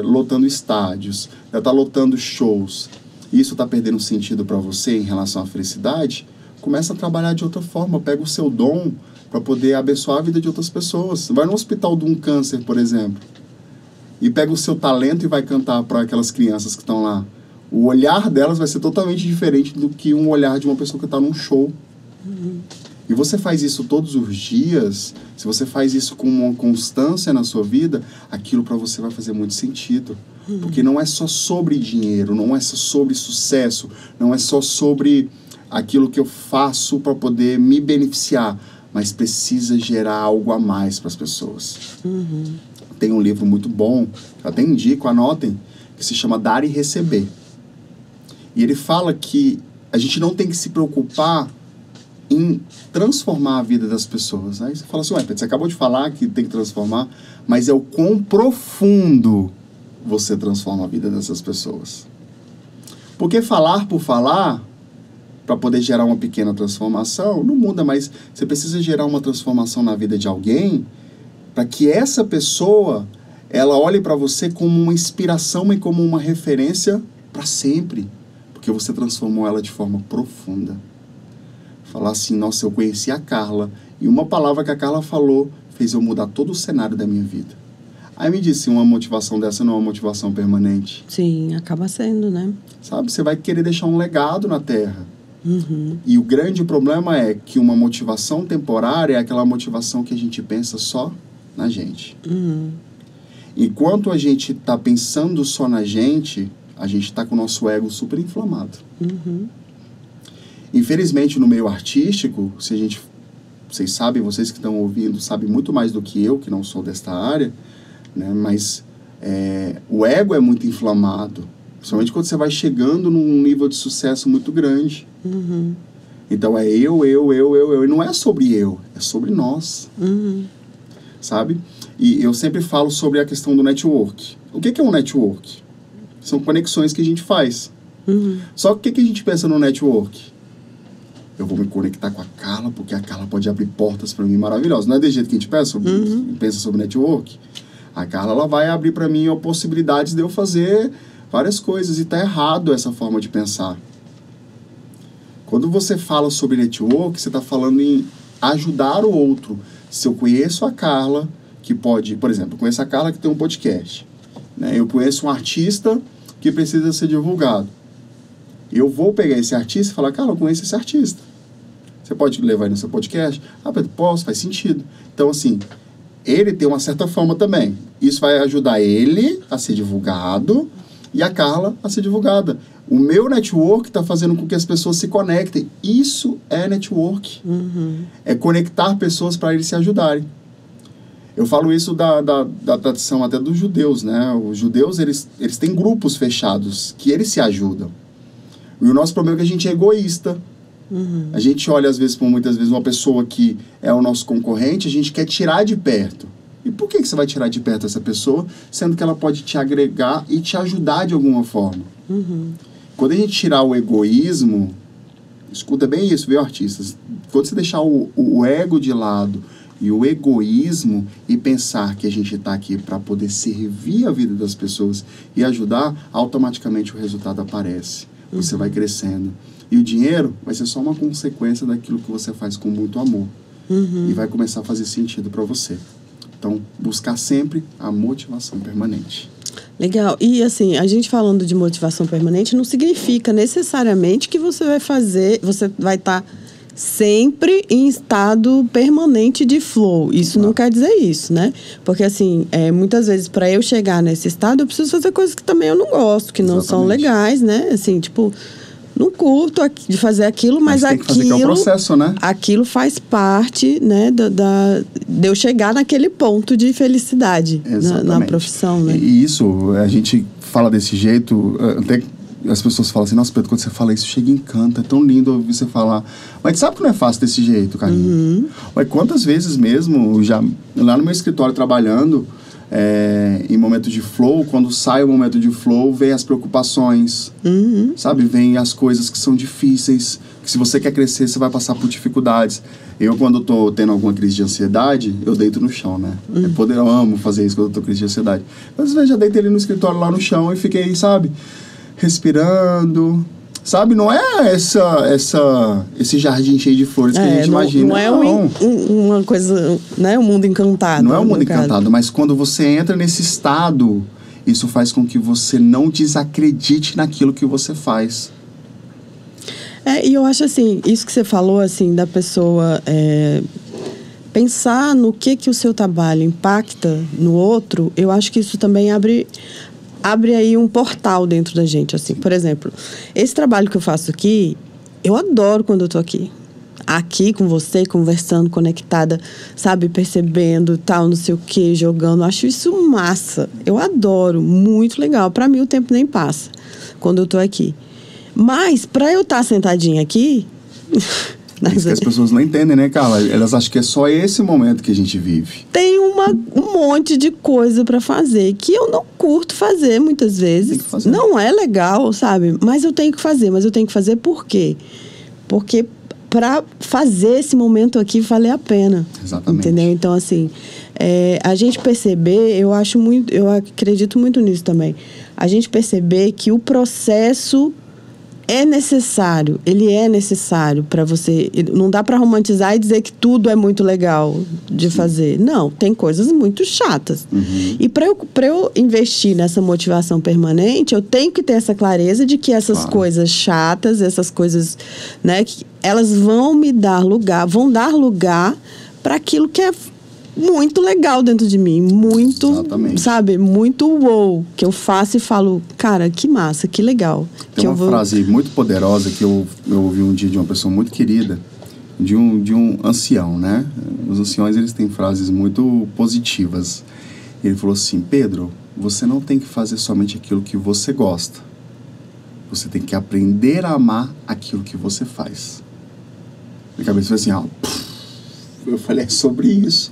lotando estádios, já está lotando shows, e isso está perdendo sentido para você em relação à felicidade, começa a trabalhar de outra forma. Pega o seu dom para poder abençoar a vida de outras pessoas. Vai no hospital de um câncer, por exemplo, e pega o seu talento e vai cantar para aquelas crianças que estão lá. O olhar delas vai ser totalmente diferente do que um olhar de uma pessoa que está num show. E você faz isso todos os dias, se você faz isso com uma constância na sua vida, aquilo para você vai fazer muito sentido. Porque não é só sobre dinheiro, não é só sobre sucesso, não é só sobre aquilo que eu faço para poder me beneficiar, mas precisa gerar algo a mais para as pessoas. Tem um livro muito bom, eu até indico, anotem, que se chama Dar e Receber. E ele fala que a gente não tem que se preocupar em transformar a vida das pessoas. Aí você fala assim, Pedro, você acabou de falar que tem que transformar, mas é o quão profundo você transforma a vida dessas pessoas. Porque falar por falar, para poder gerar uma pequena transformação, não muda, mas você precisa gerar uma transformação na vida de alguém para que essa pessoa, ela olhe para você como uma inspiração e como uma referência para sempre. Porque você transformou ela de forma profunda. Falar assim, nossa, eu conheci a Carla, e uma palavra que a Carla falou fez eu mudar todo o cenário da minha vida. Aí me disse, uma motivação dessa não é uma motivação permanente. Sim, acaba sendo, né? Sabe, você vai querer deixar um legado na Terra. E o grande problema é que uma motivação temporária é aquela motivação que a gente pensa só na gente. Enquanto a gente está pensando só na gente, a gente está com o nosso ego super inflamado. Infelizmente, no meio artístico, vocês sabem, vocês que estão ouvindo, sabem muito mais do que eu, que não sou desta área, né? Mas o ego é muito inflamado. Principalmente quando você vai chegando num nível de sucesso muito grande. Uhum. Então é eu. E não é sobre eu, é sobre nós. Uhum. Sabe? E eu sempre falo sobre a questão do network. O que é um network? São conexões que a gente faz. Uhum. Só que o que a gente pensa no network? Eu vou me conectar com a Carla, porque a Carla pode abrir portas para mim maravilhosas. Não é desse jeito que a gente pensa sobre network? A Carla, ela vai abrir para mim possibilidades de eu fazer várias coisas. E tá errado essa forma de pensar. Quando você fala sobre network, você está falando em ajudar o outro. Se eu conheço a Carla, que pode... Por exemplo, eu conheço a Carla que tem um podcast. Né? Eu conheço um artista que precisa ser divulgado. Eu vou pegar esse artista e falar, Carla, eu conheço esse artista. Você pode levar ele no seu podcast? Ah, Pedro, posso, faz sentido. Então, assim, ele tem uma certa fama também. Isso vai ajudar ele a ser divulgado e a Carla a ser divulgada. O meu network está fazendo com que as pessoas se conectem. Isso é network. Uhum. É conectar pessoas para eles se ajudarem. Eu falo isso da tradição até dos judeus, né? Os judeus, eles têm grupos fechados que eles se ajudam. E o nosso problema é que a gente é egoísta. Uhum. A gente olha, às vezes, muitas vezes, uma pessoa que é o nosso concorrente, a gente quer tirar de perto. E por que você vai tirar de perto essa pessoa, sendo que ela pode te agregar e te ajudar de alguma forma? Uhum. Quando a gente tirar o egoísmo, escuta bem isso, viu, artistas? Quando você deixar o ego de lado e o egoísmo e pensar que a gente está aqui para poder servir a vida das pessoas e ajudar, automaticamente o resultado aparece. Você vai crescendo. E o dinheiro vai ser só uma consequência daquilo que você faz com muito amor. Uhum. E vai começar a fazer sentido para você. Então, buscar sempre a motivação permanente. Legal. E assim, a gente falando de motivação permanente não significa necessariamente que você vai estar sempre em estado permanente de flow. Isso não quer dizer isso, né? Porque assim, muitas vezes para eu chegar nesse estado, eu preciso fazer coisas que também eu não gosto, que não são legais, né? Assim, tipo, não curto de fazer aquilo, mas tem que fazer, que é o processo, né? Aquilo faz parte, né, de eu chegar naquele ponto de felicidade na profissão, né? E isso, a gente fala desse jeito, até as pessoas falam assim, nossa, Pedro, quando você fala isso, chega e encanta, é tão lindo ouvir você falar. Mas sabe que não é fácil desse jeito, Carlinhos? Uhum. Mas quantas vezes mesmo, já lá no meu escritório trabalhando, em momento de flow, quando sai o momento de flow, vem as preocupações, sabe? Vem as coisas que são difíceis, que se você quer crescer, você vai passar por dificuldades. Eu, quando eu tô tendo alguma crise de ansiedade, eu deito no chão, né? Eu amo fazer isso quando eu tô com crise de ansiedade. Mas às vezes já deitei ali no escritório, lá no chão, e fiquei, sabe? Respirando, sabe? Não é esse jardim cheio de flores que a gente imagina. Não é uma coisa, né? Um mundo encantado. Não é um mundo encantado, mas quando você entra nesse estado, isso faz com que você não desacredite naquilo que você faz. E eu acho assim, isso que você falou, assim, da pessoa pensar no que o seu trabalho impacta no outro, eu acho que isso também abre aí um portal dentro da gente, assim. Por exemplo, esse trabalho que eu faço aqui, eu adoro quando eu tô aqui. Aqui com você, conversando, conectada, sabe? Percebendo, tal, não sei o quê, jogando. Acho isso massa. Eu adoro, muito legal. Pra mim, o tempo nem passa quando eu tô aqui. Mas, pra eu estar sentadinha aqui... Isso que as pessoas não entendem, né, Carla? Elas acham que é só esse momento que a gente vive. Tem um monte de coisa pra fazer que eu não curto fazer muitas vezes. Tem que fazer. Não é legal, sabe? Mas eu tenho que fazer. Mas eu tenho que fazer por quê? Porque pra fazer esse momento aqui valer a pena. Exatamente. Entendeu? Então, assim, a gente perceber, eu acredito muito nisso também. A gente perceber que o processo ele é necessário para você. Não dá para romantizar e dizer que tudo é muito legal de fazer. Não, tem coisas muito chatas. E para eu investir nessa motivação permanente, eu tenho que ter essa clareza de que essas coisas chatas, essas coisas, né, que elas vão dar lugar para aquilo que é muito legal dentro de mim, muito, exatamente, sabe, muito wow, que eu faço e falo, cara, que massa, que legal. Tem uma frase muito poderosa que eu ouvi um dia de uma pessoa muito querida, de um ancião, né? Os anciões, eles têm frases muito positivas. Ele falou assim, Pedro, você não tem que fazer somente aquilo que você gosta. Você tem que aprender a amar aquilo que você faz. Minha cabeça foi assim, eu falei sobre isso.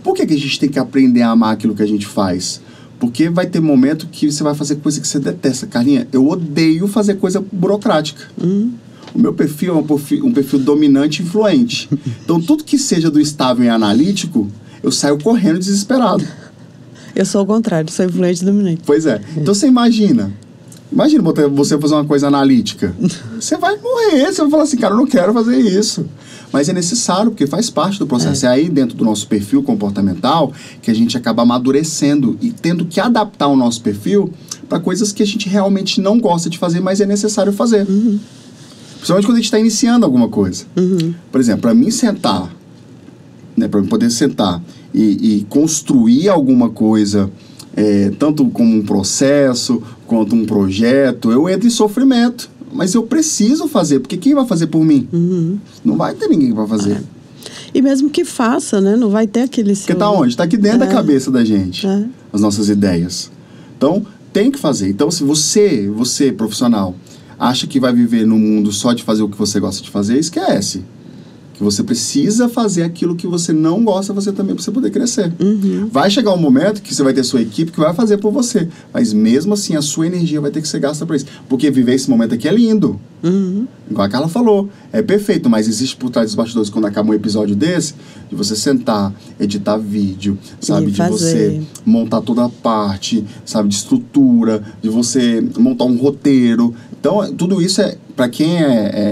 Por que a gente tem que aprender a amar aquilo que a gente faz? Porque vai ter momento que você vai fazer coisa que você detesta. Carlinha, eu odeio fazer coisa burocrática. O meu perfil é um perfil dominante e influente. Então, tudo que seja do estável e analítico, eu saio correndo desesperado. Eu sou o contrário, sou influente e dominante. Pois é. Então, você imagina você fazer uma coisa analítica. Você vai morrer, você vai falar assim, cara, eu não quero fazer isso. Mas é necessário, porque faz parte do processo. É aí dentro do nosso perfil comportamental que a gente acaba amadurecendo e tendo que adaptar o nosso perfil para coisas que a gente realmente não gosta de fazer, mas é necessário fazer. Principalmente quando a gente está iniciando alguma coisa. Por exemplo, para mim sentar, né, para eu poder sentar e construir alguma coisa, tanto como um processo, quanto um projeto, eu entro em sofrimento. Mas eu preciso fazer, porque quem vai fazer por mim? Não vai ter ninguém para fazer. E mesmo que faça, né? Não vai ter aquele... Porque tá onde? Tá aqui dentro da cabeça da gente, as nossas ideias. Então, tem que fazer. Então, se você, profissional, acha que vai viver num mundo só de fazer o que você gosta de fazer, esquece. Que você precisa fazer aquilo que você não gosta, você também precisa poder crescer. Vai chegar um momento que você vai ter sua equipe que vai fazer por você. Mas mesmo assim, a sua energia vai ter que ser gasta para isso. Porque viver esse momento aqui é lindo. Igual a Carla falou. É perfeito, mas existe por trás dos bastidores, quando acaba um episódio desse, de você sentar, editar vídeo, sabe? De você montar toda a parte, sabe? De estrutura, de você montar um roteiro. Então, tudo isso para quem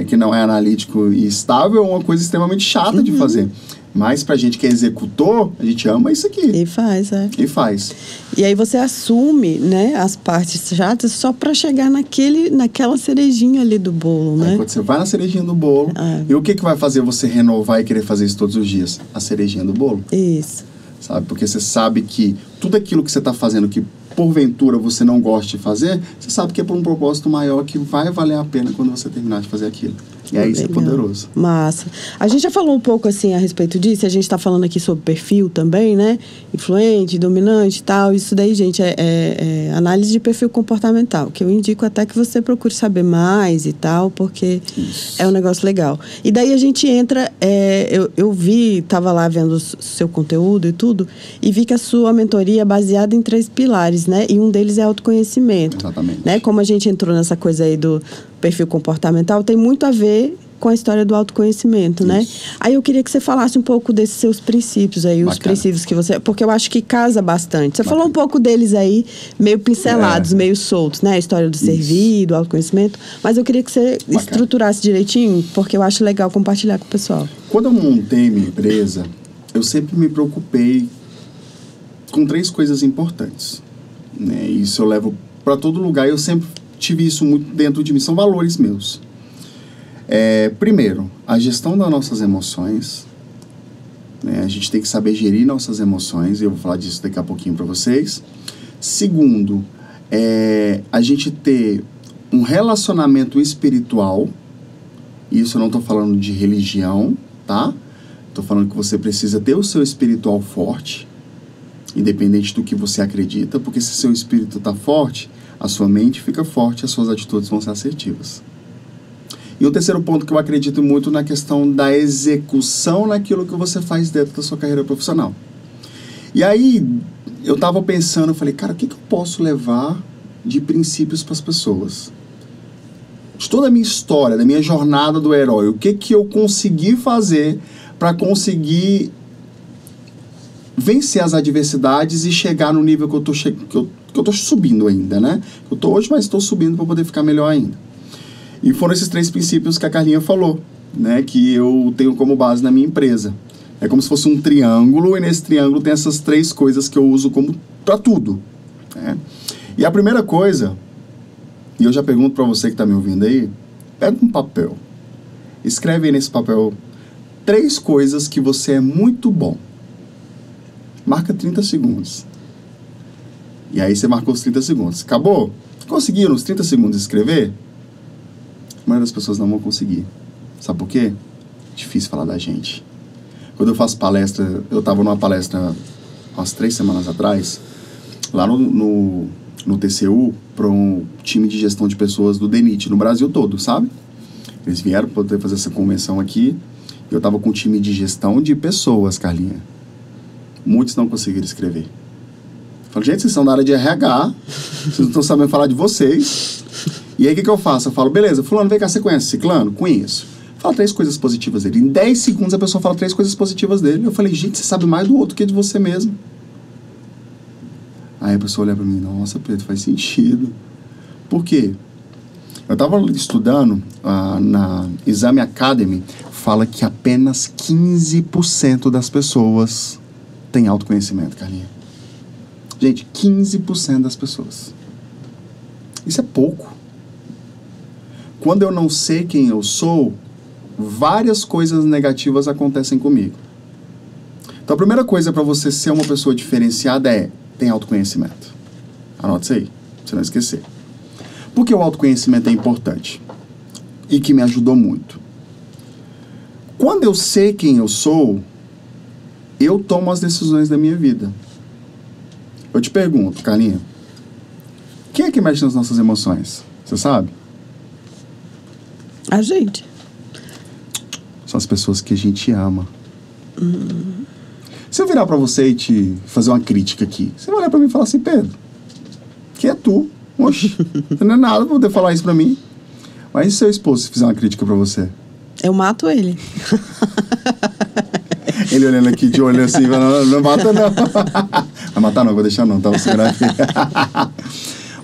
que não é analítico e estável, é uma coisa extremamente chata de fazer. Mas pra gente que é executor, a gente ama isso aqui. E faz, E faz. E aí você assume, né, as partes chatas só pra chegar naquela cerejinha ali do bolo, né? Aí, quando você vai na cerejinha do bolo, e o que vai fazer você renovar e querer fazer isso todos os dias? A cerejinha do bolo. Isso. Sabe? Porque você sabe que tudo aquilo que você tá fazendo que porventura você não gosta de fazer, você sabe que é por um propósito maior que vai valer a pena quando você terminar de fazer aquilo. E aí isso é poderoso. Massa. A gente já falou um pouco assim a respeito disso, a gente está falando aqui sobre perfil também, né? Influente, dominante e tal. Isso daí, gente, é análise de perfil comportamental, que eu indico até que você procure saber mais e tal, porque é um negócio legal. E daí a gente entra, eu vi, estava lá vendo o seu conteúdo e tudo, e vi que a sua mentoria é baseada em 3 pilares, né? E um deles é autoconhecimento. Exatamente. Né? Como a gente entrou nessa coisa aí do perfil comportamental, tem muito a ver com a história do autoconhecimento, né? Aí eu queria que você falasse um pouco desses seus princípios aí, os princípios que você... Porque eu acho que casa bastante. Você falou um pouco deles aí, meio pincelados, meio soltos, né? A história do servir, do autoconhecimento. Mas eu queria que você estruturasse direitinho, porque eu acho legal compartilhar com o pessoal. Quando eu montei minha empresa, eu sempre me preocupei com 3 coisas importantes, né? Isso eu levo para todo lugar e eu sempre tive isso muito dentro de mim, são valores meus. Primeiro, a gestão das nossas emoções, né? A gente tem que saber gerir nossas emoções, e eu vou falar disso daqui a pouquinho para vocês. Segundo, a gente ter um relacionamento espiritual, e isso eu não estou falando de religião, tá? Estou falando que você precisa ter o seu espiritual forte, independente do que você acredita, porque se seu espírito está forte, a sua mente fica forte, as suas atitudes vão ser assertivas. E o terceiro ponto que eu acredito muito na questão da execução naquilo que você faz dentro da sua carreira profissional. E aí, eu estava pensando, eu falei, cara, o que eu posso levar de princípios para as pessoas? De toda a minha história, da minha jornada do herói, o que eu consegui fazer para conseguir vencer as adversidades e chegar no nível que eu tô subindo ainda, né? Eu tô hoje, mas estou subindo para poder ficar melhor ainda. E foram esses 3 princípios que a Carlinha falou, né? Que eu tenho como base na minha empresa. É como se fosse um triângulo, e nesse triângulo tem essas 3 coisas que eu uso como para tudo, né? E a primeira coisa, e eu já pergunto para você que está me ouvindo aí, pega um papel, escreve aí nesse papel 3 coisas que você é muito bom. Marca 30 segundos. E aí você marcou os 30 segundos. Acabou? Conseguiram os 30 segundos escrever? A maioria das pessoas não vão conseguir. Sabe por quê? Difícil falar da gente. Quando eu faço palestra, eu estava numa palestra umas 3 semanas atrás, lá no TCU, para um time de gestão de pessoas do DENIT, no Brasil todo, sabe? Eles vieram para poder fazer essa convenção aqui. Eu estava com um time de gestão de pessoas, Carlinha. Muitos não conseguiram escrever. Eu falo, gente, vocês são da área de RH, vocês não estão sabendo falar de vocês. E aí, o que eu faço? Eu falo, beleza, fulano, vem cá, você conhece Ciclano? Conheço. Fala 3 coisas positivas dele. Em 10 segundos, a pessoa fala 3 coisas positivas dele. Eu falei, gente, você sabe mais do outro que de você mesmo. Aí a pessoa olha pra mim, nossa, Pedro, faz sentido. Por quê? Eu estava estudando na Exame Academy, fala que apenas 15% das pessoas têm autoconhecimento, Carlinha. Gente, 15% das pessoas. Isso é pouco. Quando eu não sei quem eu sou, várias coisas negativas acontecem comigo. Então, a primeira coisa para você ser uma pessoa diferenciada é tem autoconhecimento. Anota isso aí, pra você não esquecer. Por que o autoconhecimento é importante? E que me ajudou muito. Quando eu sei quem eu sou, eu tomo as decisões da minha vida. Eu te pergunto, Carlinha, quem é que mexe nas nossas emoções? Você sabe? A gente. São as pessoas que a gente ama. Se eu virar pra você e te fazer uma crítica aqui, você vai olhar pra mim e falar assim, Pedro, quem é tu? Oxe, não é nada pra poder falar isso pra mim. Mas e se seu esposo se fizer uma crítica pra você? Eu mato ele. Ele olhando aqui de olho assim, não mata não. Vai matar não, vou deixar não, tá? Vou segurar aqui.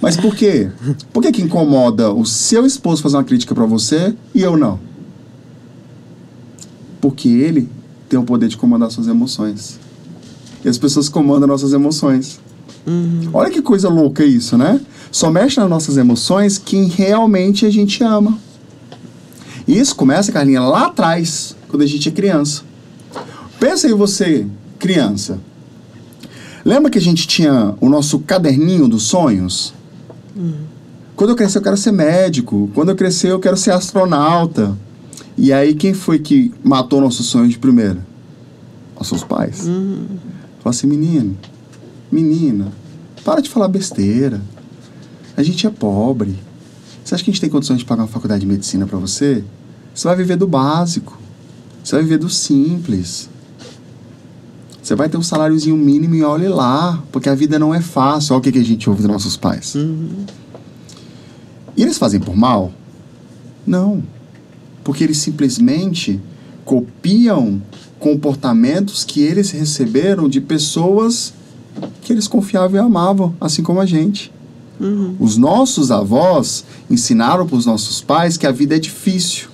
Mas por quê? Por que incomoda o seu esposo fazer uma crítica pra você e eu não? Porque ele tem o poder de comandar suas emoções. E as pessoas comandam nossas emoções. Olha que coisa louca isso, né? Só mexe nas nossas emoções quem realmente a gente ama. E isso começa, Carlinha, lá atrás, quando a gente é criança. Pensa em você, criança. Lembra que a gente tinha o nosso caderninho dos sonhos? Quando eu crescer, eu quero ser médico. Quando eu crescer, eu quero ser astronauta. E aí, quem foi que matou nossos sonhos de primeira? Nossos pais. Falou assim, menina, para de falar besteira. A gente é pobre. Você acha que a gente tem condições de pagar uma faculdade de medicina pra você? Você vai viver do básico. Você vai viver do simples. Você vai ter um saláriozinho mínimo e olhe lá, porque a vida não é fácil. Olha o que a gente ouve dos nossos pais. E eles fazem por mal? Não. Porque eles simplesmente copiam comportamentos que eles receberam de pessoas que eles confiavam e amavam, assim como a gente. Os nossos avós ensinaram para os nossos pais que a vida é difícil.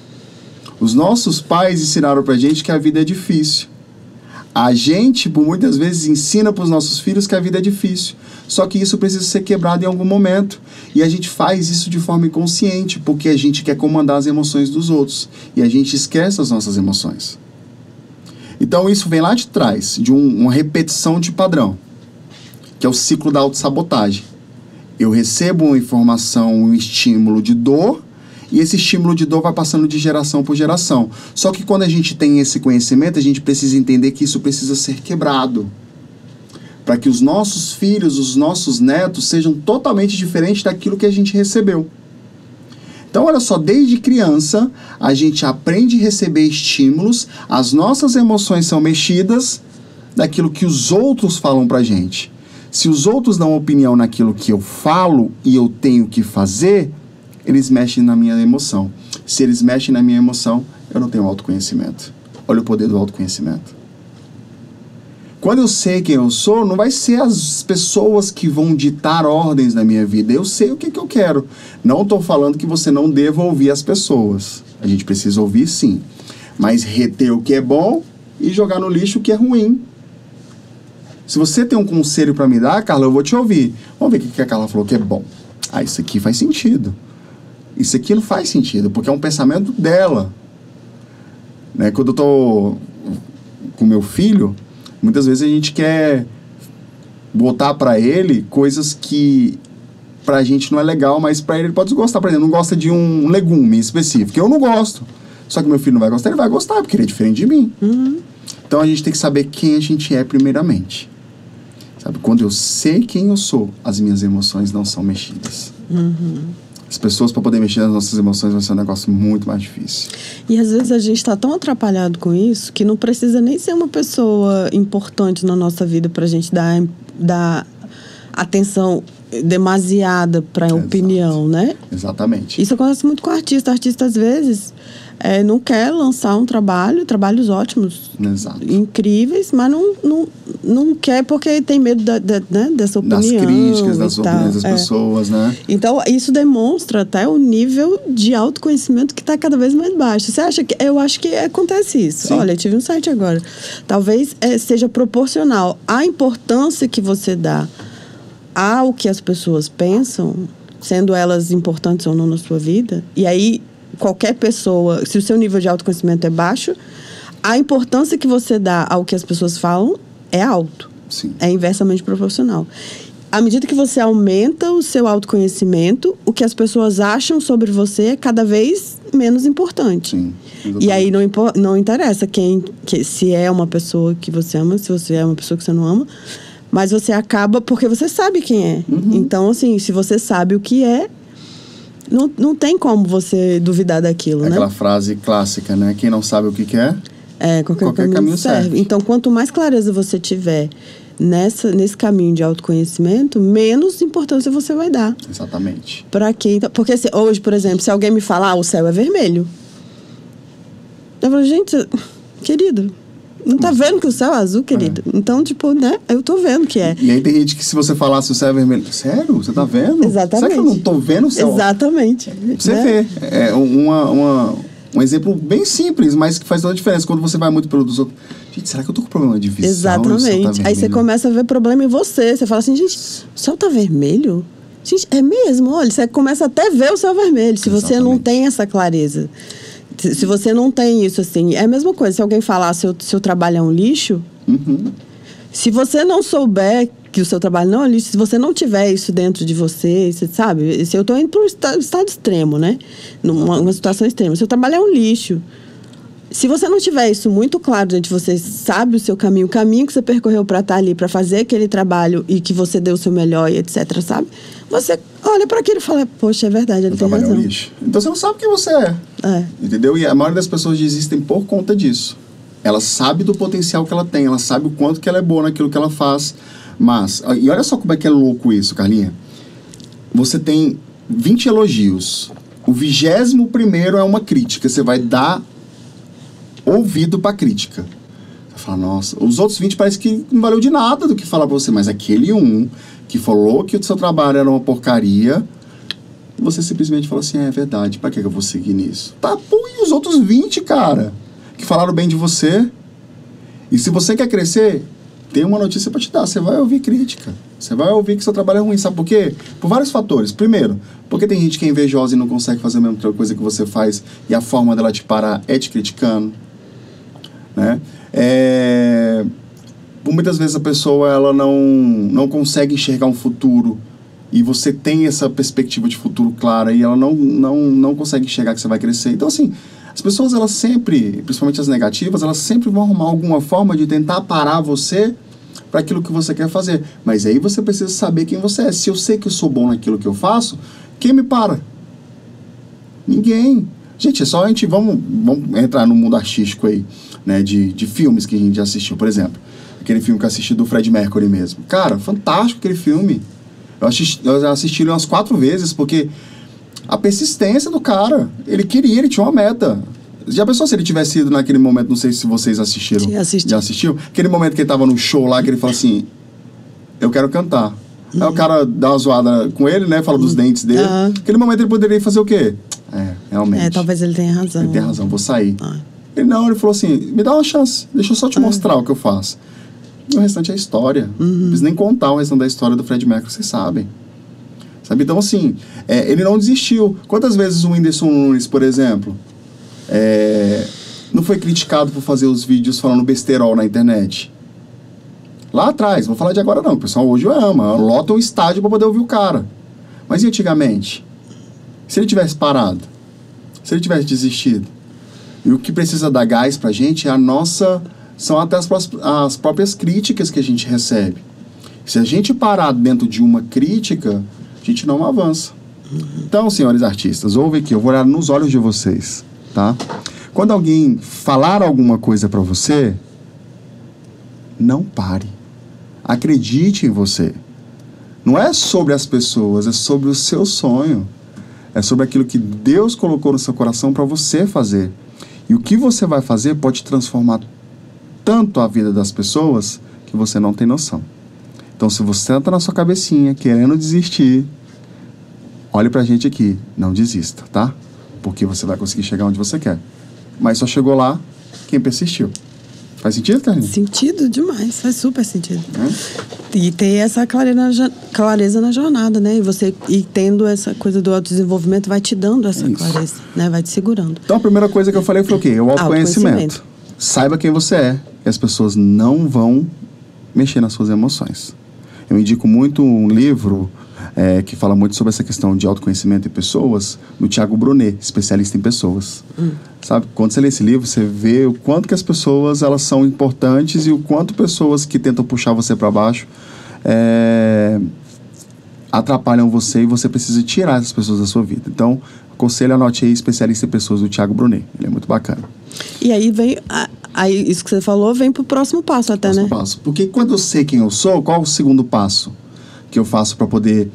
Os nossos pais ensinaram para a gente que a vida é difícil. A gente, por muitas vezes, ensina para os nossos filhos que a vida é difícil. Só que isso precisa ser quebrado em algum momento. E a gente faz isso de forma inconsciente, porque a gente quer comandar as emoções dos outros. E a gente esquece as nossas emoções. Então isso vem lá de trás, de uma repetição de padrão, que é o ciclo da autossabotagem. Eu recebo uma informação, um estímulo de dor, e esse estímulo de dor vai passando de geração por geração. Só que quando a gente tem esse conhecimento, a gente precisa entender que isso precisa ser quebrado. Para que os nossos filhos, os nossos netos sejam totalmente diferentes daquilo que a gente recebeu. Então, olha só, desde criança, a gente aprende a receber estímulos, as nossas emoções são mexidas daquilo que os outros falam pra gente. Se os outros dão opinião naquilo que eu falo e eu tenho que fazer, eles mexem na minha emoção. Se eles mexem na minha emoção, eu não tenho autoconhecimento. Olha o poder do autoconhecimento. Quando eu sei quem eu sou, não vai ser as pessoas que vão ditar ordens na minha vida. Eu sei o que eu quero. Não estou falando que você não deva ouvir as pessoas. A gente precisa ouvir, sim. Mas reter o que é bom e jogar no lixo o que é ruim. Se você tem um conselho para me dar, Carla, eu vou te ouvir. Vamos ver o que a Carla falou que é bom. Ah, isso aqui faz sentido. Isso aqui não faz sentido, porque é um pensamento dela. Né? Quando eu tô com meu filho, muitas vezes a gente quer botar para ele coisas que pra gente não é legal, mas pra ele pode gostar. Por exemplo, não gosta de um legume específico. Eu não gosto. Só que meu filho não vai gostar, ele vai gostar, porque ele é diferente de mim. Então a gente tem que saber quem a gente é primeiramente. Sabe? Quando eu sei quem eu sou, as minhas emoções não são mexidas. As pessoas, para poder mexer nas nossas emoções, vai ser um negócio muito mais difícil. E às vezes a gente está tão atrapalhado com isso que não precisa nem ser uma pessoa importante na nossa vida para a gente dar atenção demasiada para a opinião, né? Exatamente. Isso acontece muito com artista. Artista, às vezes, não quer lançar um trabalhos ótimos, incríveis, mas não quer porque tem medo dessa opinião. Das críticas, das opiniões das pessoas, né? Então, isso demonstra até o nível de autoconhecimento que está cada vez mais baixo. Você acha que... Eu acho que acontece isso. Sim. Olha, eu tive um site agora. Talvez seja proporcional à importância que você dá ao que as pessoas pensam, sendo elas importantes ou não na sua vida. E aí, qualquer pessoa, se o seu nível de autoconhecimento é baixo, a importância que você dá ao que as pessoas falam é alto. Sim. É inversamente proporcional. À medida que você aumenta o seu autoconhecimento, o que as pessoas acham sobre você é cada vez menos importante. Sim, e aí não interessa se é uma pessoa que você ama, se você é uma pessoa que você não ama, mas você acaba porque você sabe quem é. Então, assim, se você sabe o que é, não tem como você duvidar daquilo, né? Aquela frase clássica, né? Quem não sabe o que quer, qualquer caminho serve. Então, quanto mais clareza você tiver nesse caminho de autoconhecimento, menos importância você vai dar. Exatamente. Para quem... Porque hoje, por exemplo, se alguém me falar, o céu é vermelho. Eu falo, gente, querido... Não tá vendo que o céu é azul, querido? Então, tipo, né? Eu tô vendo que é. E aí tem gente que se você falasse o céu é vermelho... Sério? Você tá vendo? Exatamente. Será que eu não tô vendo o céu? Exatamente. Você vê. É um exemplo bem simples, mas que faz toda a diferença. Quando você vai muito pelo dos outros... Gente, será que eu tô com problema de visão? Exatamente. Aí você começa a ver problema em você. Você fala assim, gente, o céu tá vermelho? Gente, é mesmo? Olha, você começa até a ver o céu vermelho. Se você não tem essa clareza... Se você não tem isso, assim... É a mesma coisa. Se alguém falar seu trabalho é um lixo... Se você não souber que o seu trabalho não é um lixo... Se você não tiver isso dentro de você... Você sabe? Se eu estou indo para um estado extremo, né? Uma situação extrema. Seu trabalho é um lixo. Se você não tiver isso muito claro dentro de você... Sabe o seu caminho... O caminho que você percorreu para estar ali... Para fazer aquele trabalho... E que você deu o seu melhor e etc, sabe? Você olha para aquilo e fala... Poxa, é verdade, ele tem razão. É um lixo. Então você não sabe quem você é. Entendeu? E a maioria das pessoas desistem por conta disso. Ela sabe do potencial que ela tem, ela sabe o quanto que ela é boa naquilo que ela faz. Mas, e olha só como é que é louco isso, Carlinha. Você tem 20 elogios. O 21º é uma crítica. Você vai dar ouvido pra crítica. Você fala, nossa, os outros 20 parece que não valeu de nada do que falar pra você. Mas aquele que falou que o seu trabalho era uma porcaria... Você simplesmente fala assim, é verdade, pra que eu vou seguir nisso? Tá, pô, e os outros 20, cara, que falaram bem de você? E se você quer crescer, tem uma notícia pra te dar, você vai ouvir crítica. Você vai ouvir que seu trabalho é ruim, sabe por quê? Por vários fatores. Primeiro, porque tem gente que é invejosa e não consegue fazer a mesma coisa que você faz e a forma dela te parar é te criticando, né? Muitas vezes a pessoa, ela não consegue enxergar um futuro e você tem essa perspectiva de futuro clara e ela não consegue enxergar que você vai crescer. Então, assim, as pessoas, elas sempre, principalmente as negativas, elas sempre vão arrumar alguma forma de tentar parar você para aquilo que você quer fazer. Mas aí você precisa saber quem você é. Se eu sei que eu sou bom naquilo que eu faço, quem me para? Ninguém. Gente, é só a gente... Vamos entrar no mundo artístico aí, né? De filmes que a gente já assistiu, por exemplo. Aquele filme que eu assisti do Fred Mercury mesmo. Cara, fantástico aquele filme. Eu já assisti ele umas 4 vezes, porque a persistência do cara, ele tinha uma meta. Já pensou se ele tivesse ido naquele momento, não sei se vocês assistiram. Sim, assisti. Já assistiu? Aquele momento que ele tava no show lá, que ele fala assim, eu quero cantar. Aí o cara dá uma zoada com ele, né, fala dos dentes dele. Aquele momento ele poderia fazer o quê? Realmente. Talvez ele tenha razão. Ele tem razão, vou sair. Ele falou assim, me dá uma chance, deixa eu só te mostrar o que eu faço. E o restante é história. Não precisa nem contar o restante da história do Fred Mercury, vocês sabem. Sabe? Então, assim, ele não desistiu. Quantas vezes o Whindersson Nunes, por exemplo, não foi criticado por fazer os vídeos falando besterol na internet? Lá atrás, não vou falar de agora não, o pessoal hoje ama, lota o estádio para poder ouvir o cara. Mas e antigamente? Se ele tivesse parado? Se ele tivesse desistido? E o que precisa dar gás pra gente é são até as próprias críticas que a gente recebe. Se a gente parar dentro de uma crítica, a gente não avança. Então, senhores artistas, ouve aqui, eu vou olhar nos olhos de vocês, tá? Quando alguém falar alguma coisa para você, não pare. Acredite em você. Não é sobre as pessoas, é sobre o seu sonho. É sobre aquilo que Deus colocou no seu coração para você fazer. E o que você vai fazer pode transformar tanto a vida das pessoas que você não tem noção. Então, se você está na sua cabecinha querendo desistir, olhe pra gente aqui, não desista, tá? Porque você vai conseguir chegar onde você quer. Mas só chegou lá quem persistiu. Faz sentido, Carlinhos? Sentido demais, faz super sentido. E ter essa clareza na jornada, né? E tendo essa coisa do autodesenvolvimento vai te dando essa clareza, né? Vai te segurando. Então, a primeira coisa que eu falei foi o quê? O autoconhecimento. Saiba quem você é. E as pessoas não vão mexer nas suas emoções. Eu indico muito um livro que fala muito sobre essa questão de autoconhecimento em pessoas, do Thiago Brunet, especialista em pessoas. Sabe? Quando você lê esse livro, você vê o quanto que as pessoas elas são importantes e o quanto pessoas que tentam puxar você para baixo atrapalham você e você precisa tirar essas pessoas da sua vida. Então, aconselho, anote aí, especialista em pessoas do Thiago Brunet. Ele é muito bacana. E aí vem... Aí, isso que você falou vem pro próximo passo até, né? Passo. Porque quando eu sei quem eu sou, qual é o segundo passo que eu faço para poder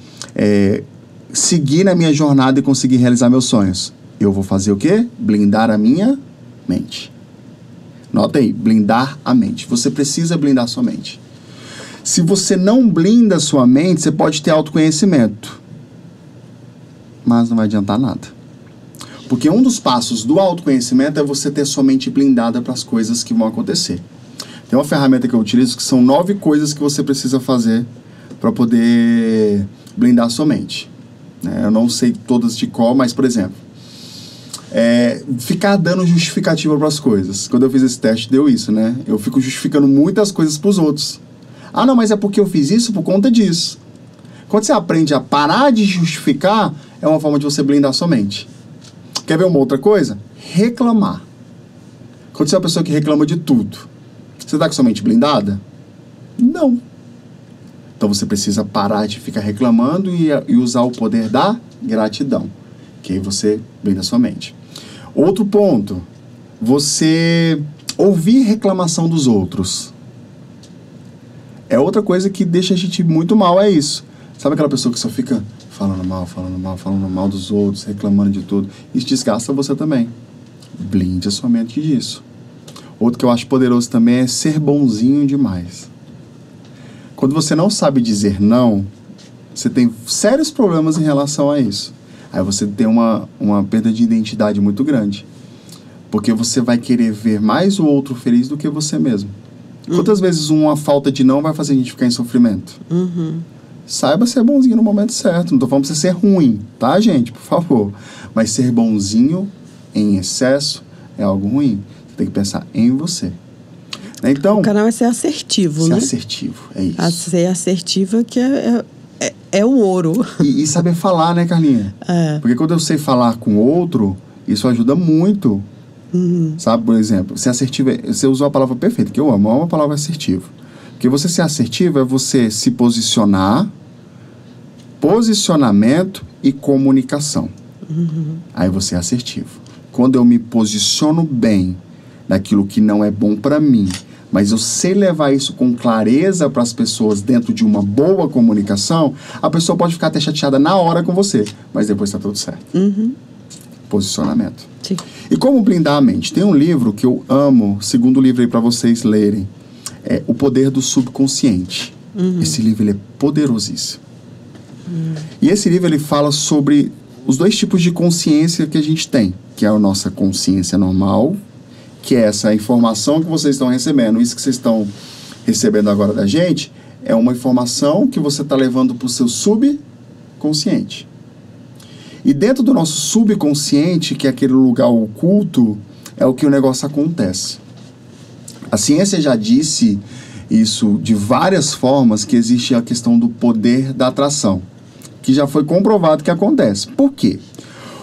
seguir na minha jornada e conseguir realizar meus sonhos? Eu vou fazer o quê? Blindar a minha mente. Nota aí, blindar a mente. Você precisa blindar a sua mente. Se você não blinda a sua mente, você pode ter autoconhecimento, mas não vai adiantar nada. Porque um dos passos do autoconhecimento é você ter sua mente blindada para as coisas que vão acontecer. Tem uma ferramenta que eu utilizo que são 9 coisas que você precisa fazer para poder blindar a sua mente. Eu não sei todas de cor, mas, por exemplo, ficar dando justificativa para as coisas. Quando eu fiz esse teste, deu isso, né? Eu fico justificando muitas coisas para os outros. Ah, não, mas é porque eu fiz isso por conta disso. Quando você aprende a parar de justificar, é uma forma de você blindar a sua mente. Quer ver uma outra coisa? Reclamar. Quando você é uma pessoa que reclama de tudo, você está com sua mente blindada? Não. Então você precisa parar de ficar reclamando e usar o poder da gratidão. Que aí você blinda a sua mente. Outro ponto. Você ouvir reclamação dos outros. É outra coisa que deixa a gente muito mal, é isso. Sabe aquela pessoa que só fica falando mal dos outros, reclamando de tudo? Isso desgasta você também. Blinde a sua mente disso. Outro que eu acho poderoso também é ser bonzinho demais. Quando você não sabe dizer não, você tem sérios problemas em relação a isso. Aí você tem uma perda de identidade muito grande. Porque você vai querer ver mais o outro feliz do que você mesmo. Quantas vezes uma falta de não vai fazer a gente ficar em sofrimento? Saiba ser bonzinho no momento certo. Não tô falando pra você ser ruim, tá, gente? Por favor. Mas ser bonzinho em excesso é algo ruim. Você tem que pensar em você. Então, o canal é ser assertivo, né? Ser assertivo, é isso. Ser assertiva que é o ouro. E saber falar, né, Carlinha? Porque quando eu sei falar com o outro, isso ajuda muito. Sabe, por exemplo, ser assertivo, você usou a palavra perfeita, que eu amo a palavra assertivo. Porque você ser assertivo é você se posicionar, posicionamento e comunicação. Aí você é assertivo. Quando eu me posiciono bem naquilo que não é bom para mim, mas eu sei levar isso com clareza para as pessoas dentro de uma boa comunicação, a pessoa pode ficar até chateada na hora com você, mas depois está tudo certo. Posicionamento. Sim. E como blindar a mente? Tem um livro que eu amo, segundo livro aí para vocês lerem, é O Poder do Subconsciente. Esse livro ele é poderosíssimo. E esse livro ele fala sobre os 2 tipos de consciência que a gente tem, que é a nossa consciência normal, que é essa informação que vocês estão recebendo. Isso que vocês estão recebendo agora da gente é uma informação que você está levando para o seu subconsciente. E dentro do nosso subconsciente, que é aquele lugar oculto, é o que o negócio acontece. A ciência já disse isso de várias formas, que existe a questão do poder da atração, que já foi comprovado que acontece. Por quê?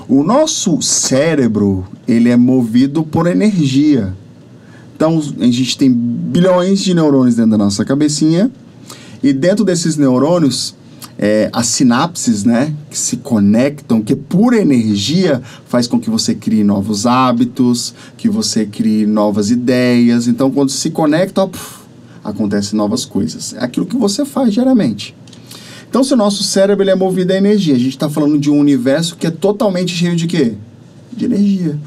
O nosso cérebro, ele é movido por energia. Então, a gente tem bilhões de neurônios dentro da nossa cabecinha E dentro desses neurônios, as sinapses, né, que se conectam, que pura energia faz com que você crie novos hábitos, que você crie novas ideias. Então, quando se conecta, acontecem novas coisas. É aquilo que você faz diariamente. Então, se o nosso cérebro ele é movido a energia, a gente está falando de um universo que é totalmente cheio de quê? De energia.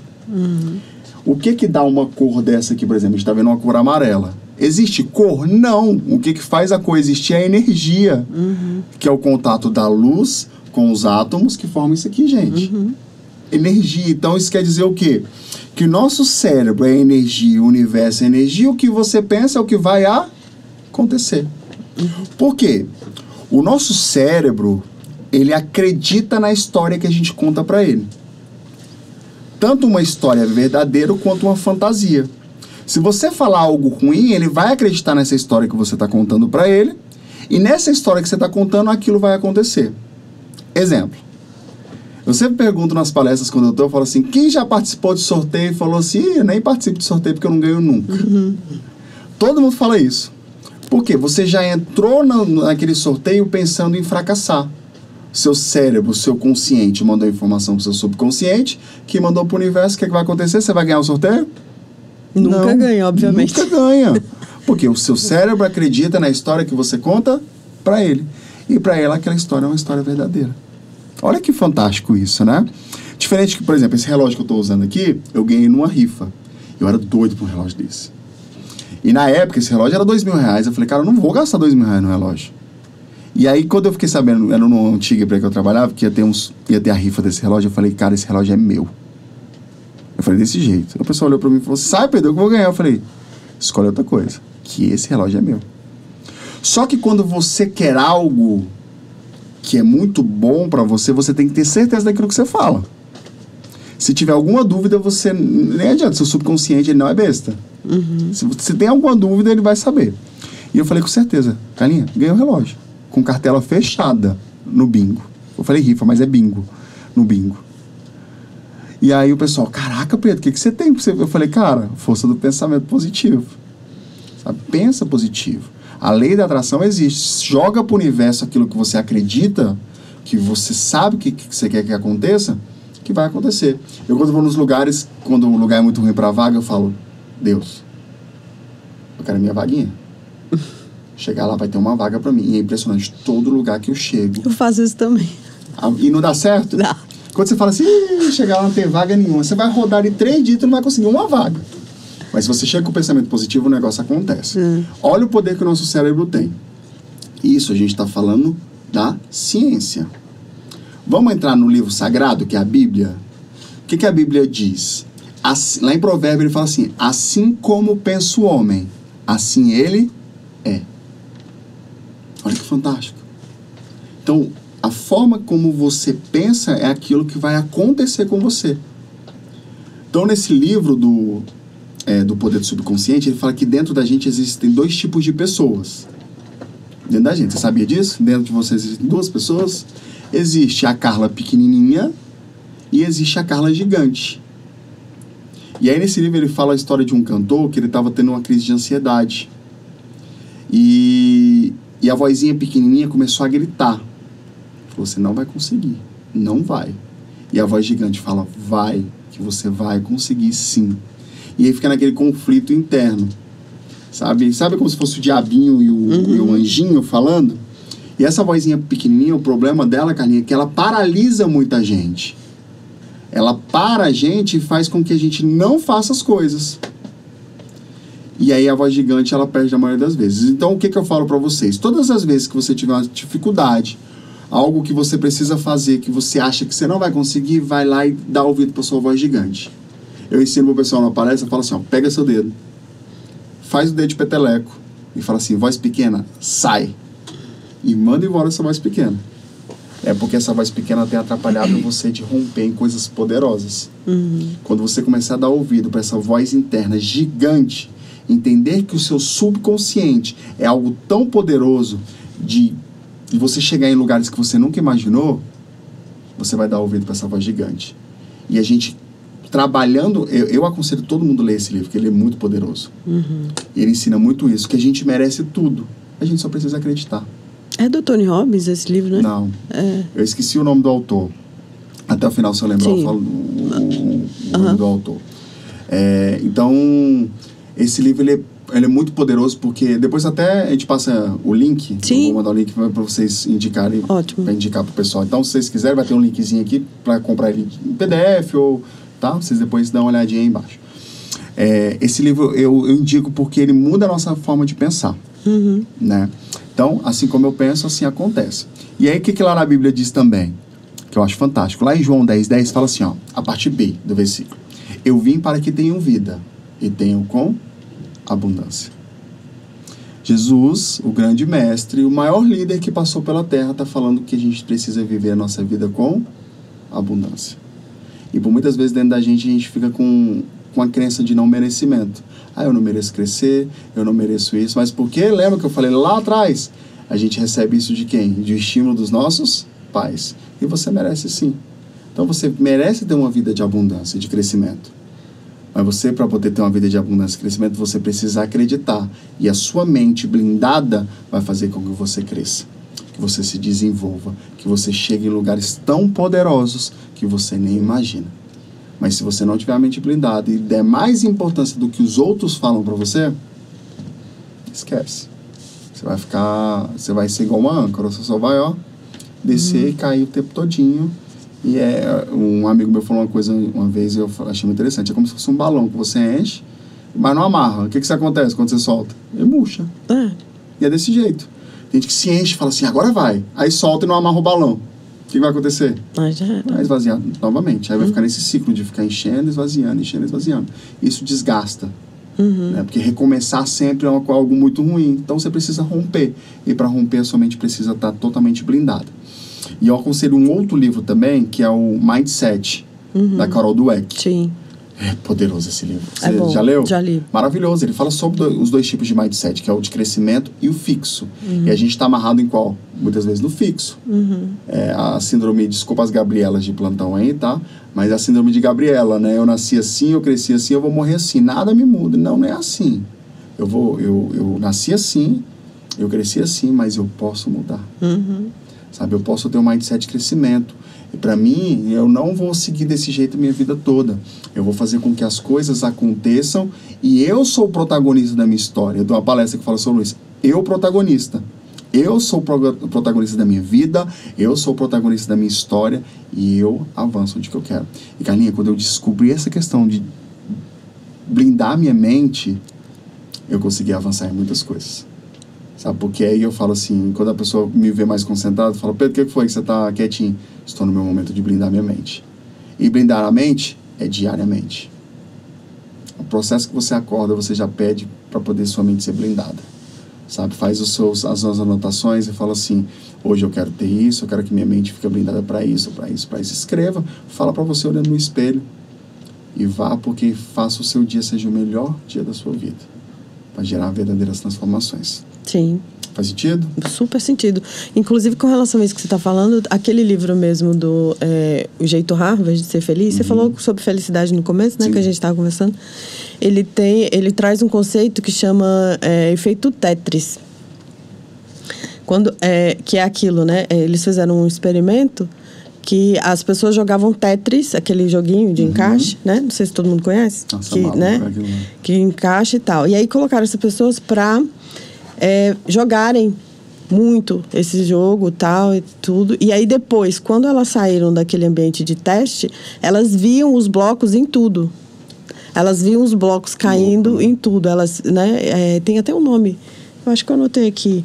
O que dá uma cor dessa aqui, por exemplo? A gente está vendo uma cor amarela. Existe cor? Não. O que faz a cor existir é a energia, que é o contato da luz com os átomos que formam isso aqui, gente. Energia. Então, isso quer dizer o quê? Que o nosso cérebro é energia, o universo é energia, o que você pensa é o que vai acontecer. Por quê? O nosso cérebro, ele acredita na história que a gente conta para ele. Tanto uma história verdadeira quanto uma fantasia. Se você falar algo ruim, ele vai acreditar nessa história que você está contando para ele, e nessa história que você está contando, aquilo vai acontecer. Exemplo. Eu sempre pergunto nas palestras quando eu falo assim, quem já participou de sorteio e falou assim, eu nem participo de sorteio porque eu não ganho nunca. Todo mundo fala isso. Por quê? Você já entrou naquele sorteio pensando em fracassar. Seu cérebro, seu consciente mandou informação para o seu subconsciente, que mandou para o universo, o que vai acontecer? Você vai ganhar o sorteio? Nunca ganha, obviamente. Nunca ganha. Porque o seu cérebro acredita na história que você conta para ele. E para ela, aquela história é uma história verdadeira. Olha que fantástico isso, né? Diferente que, por exemplo, esse relógio que eu estou usando aqui, eu ganhei numa rifa. Eu era doido por um relógio desse. E na época, esse relógio era R$2.000. Eu falei, cara, eu não vou gastar R$2.000 no relógio. E aí, quando eu fiquei sabendo, era no antigo emprego que eu trabalhava, que ia ter a rifa desse relógio, eu falei, cara, esse relógio é meu. Eu falei desse jeito. A pessoa olhou pra mim e falou, sai, Pedro, eu vou ganhar. Eu falei, escolhe outra coisa, que esse relógio é meu. Só que quando você quer algo que é muito bom pra você, você tem que ter certeza daquilo que você fala. Se tiver alguma dúvida, você... Nem adianta, seu subconsciente ele não é besta. Se você tem alguma dúvida, ele vai saber. E eu falei, com certeza, Carlinha, ganhei o relógio. Com cartela fechada no bingo. Eu falei rifa, mas é bingo. No bingo. E aí o pessoal, caraca, Pedro, o que você tem? Eu falei, cara, força do pensamento positivo. Sabe? Pensa positivo. A lei da atração existe. Joga para o universo aquilo que você acredita, que você sabe que você quer que aconteça, que vai acontecer. Eu, quando vou nos lugares, quando o lugar é muito ruim para a vaga, eu falo, Deus, eu quero a minha vaguinha. Chegar lá vai ter uma vaga para mim. E é impressionante, todo lugar que eu chego. Eu faço isso também. E não dá certo? Dá. Quando você fala assim, chegar lá não tem vaga nenhuma, você vai rodar ali 3 dias e não vai conseguir uma vaga. Mas se você chega com o pensamento positivo, o negócio acontece. Olha o poder que o nosso cérebro tem. Isso a gente está falando da ciência. Vamos entrar no livro sagrado, que é a Bíblia? O que a Bíblia diz? Lá em Provérbios ele fala assim, assim como pensa o homem, assim ele é. Olha que fantástico. Então, a forma como você pensa é aquilo que vai acontecer com você. Então, nesse livro do Poder do Subconsciente, ele fala que dentro da gente existem 2 tipos de pessoas. Dentro da gente. Você sabia disso? Dentro de você existem 2 pessoas. Existe a Carla pequenininha e existe a Carla gigante. E aí, nesse livro, ele fala a história de um cantor que ele estava tendo uma crise de ansiedade. E a vozinha pequenininha começou a gritar. Você não vai conseguir. Não vai. E a voz gigante fala, vai, que você vai conseguir sim. E aí fica naquele conflito interno. Sabe como se fosse o diabinho e o anjinho falando? E essa vozinha pequenininha, o problema dela, Carlinha, é que ela paralisa muita gente. Ela para a gente e faz com que a gente não faça as coisas. E aí a voz gigante, ela perde a maioria das vezes. Então, o que eu falo para vocês? Todas as vezes que você tiver uma dificuldade, algo que você precisa fazer, que você acha que você não vai conseguir, vai lá e dá ouvido para sua voz gigante. Eu ensino pro pessoal na palestra, eu falo assim, ó, pega seu dedo, faz o dedo de peteleco e fala assim, voz pequena, sai. E manda embora essa voz pequena. É porque essa voz pequena tem atrapalhado você de romper em coisas poderosas. Quando você começar a dar ouvido para essa voz interna gigante, entender que o seu subconsciente é algo tão poderoso de você chegar em lugares que você nunca imaginou, você vai dar ouvido para essa voz gigante. E a gente trabalhando, eu aconselho todo mundo a ler esse livro, porque ele é muito poderoso. E ele ensina muito isso, que a gente merece tudo. A gente só precisa acreditar. É do Tony Robbins esse livro, né? Não. Eu esqueci o nome do autor. Até o final, se eu lembrar, eu falo o nome do autor. Então, esse livro ele é muito poderoso, porque depois até a gente passa o link. Sim. Eu vou mandar o link para vocês indicarem. Ótimo. Para indicar para o pessoal. Então, se vocês quiserem, vai ter um linkzinho aqui para comprar ele em PDF ou... Tá? Vocês depois dão uma olhadinha aí embaixo. Esse livro eu indico porque ele muda a nossa forma de pensar. Né? Então, assim como eu penso, assim acontece. E aí, o que lá na Bíblia diz também? Que eu acho fantástico. Lá em João 10:10 fala assim, ó, a parte B do versículo. Eu vim para que tenham vida e tenham com abundância. Jesus, o grande mestre, o maior líder que passou pela terra, está falando que a gente precisa viver a nossa vida com abundância. E por muitas vezes dentro da gente fica com a crença de não merecimento. Eu não mereço crescer, eu não mereço isso. Mas por quê? Lembra que eu falei lá atrás? A gente recebe isso de quem? De estímulo dos nossos pais. E você merece sim. Então você merece ter uma vida de abundância, de crescimento. Mas você, para poder ter uma vida de abundância e crescimento, você precisa acreditar. E a sua mente blindada vai fazer com que você cresça, que você se desenvolva, que você chegue em lugares tão poderosos que você nem imagina. Mas se você não tiver a mente blindada e der mais importância do que os outros falam para você, esquece. Você vai ser igual uma âncora, você só vai, descer e cair o tempo todinho. E um amigo meu falou uma coisa uma vez e eu achei muito interessante. É como se fosse um balão que você enche, mas não amarra. O que acontece quando você solta? Ele murcha. E é desse jeito. Tem gente que se enche e fala assim, agora vai. Aí solta e não amarra o balão. O que vai acontecer? Vai esvaziar novamente. Aí vai ficar nesse ciclo de ficar enchendo, esvaziando, enchendo, esvaziando. Isso desgasta. Né? Porque recomeçar sempre é algo muito ruim. Então você precisa romper. E para romper, a sua mente precisa estar totalmente blindada. E eu aconselho um outro livro também, que é o Mindset, da Carol Dweck. Sim. É poderoso esse livro. Você bom, já leu? Já li. Maravilhoso. Ele fala sobre os dois tipos de mindset, que é o de crescimento e o fixo. E a gente está amarrado em qual? Muitas vezes no fixo. A síndrome, desculpa as Gabrielas de plantão aí, tá? Mas a síndrome de Gabriela, né? Eu nasci assim, eu cresci assim, eu vou morrer assim. Nada me muda. Não é assim. Eu nasci assim, eu cresci assim, mas eu posso mudar. Sabe? Eu posso ter um mindset de crescimento. E para mim, eu não vou seguir desse jeito a minha vida toda. Eu vou fazer com que as coisas aconteçam e eu sou o protagonista da minha história. Eu dou uma palestra que fala sobre isso. Eu, protagonista. Eu sou o protagonista da minha vida, eu sou o protagonista da minha história e eu avanço onde que eu quero. E, Carlinha, quando eu descobri essa questão de blindar minha mente, eu consegui avançar em muitas coisas. Sabe? Porque aí eu falo assim, quando a pessoa me vê mais concentrado, fala, Pedro, o que foi que você está quietinho? Estou no meu momento de blindar minha mente. E blindar a mente é diariamente. O processo que você acorda, você já pede para poder sua mente ser blindada. Sabe? Faz as suas anotações e fala assim, hoje eu quero ter isso, eu quero que minha mente fique blindada para isso, para isso, para isso. Escreva, fala para você olhando no espelho. E vá, porque faça o seu dia seja o melhor dia da sua vida. Para gerar verdadeiras transformações. Sim. Faz sentido? Super sentido. Inclusive, com relação a isso que você está falando, aquele livro mesmo do O Jeito Harvard de Ser Feliz, você falou sobre felicidade no começo, né? Sim. Que a gente estava conversando. Ele traz um conceito que chama efeito Tetris. Que é aquilo, né? Eles fizeram um experimento que as pessoas jogavam Tetris, aquele joguinho de encaixe, né? Não sei se todo mundo conhece. Nossa, né? Que encaixa e tal. E aí colocaram essas pessoas para jogarem muito esse jogo tal e tudo. E aí depois, quando elas saíram daquele ambiente de teste, elas viam os blocos em tudo. Elas viam os blocos caindo em tudo. Elas, né? Tem até um nome. Eu acho que eu anotei aqui.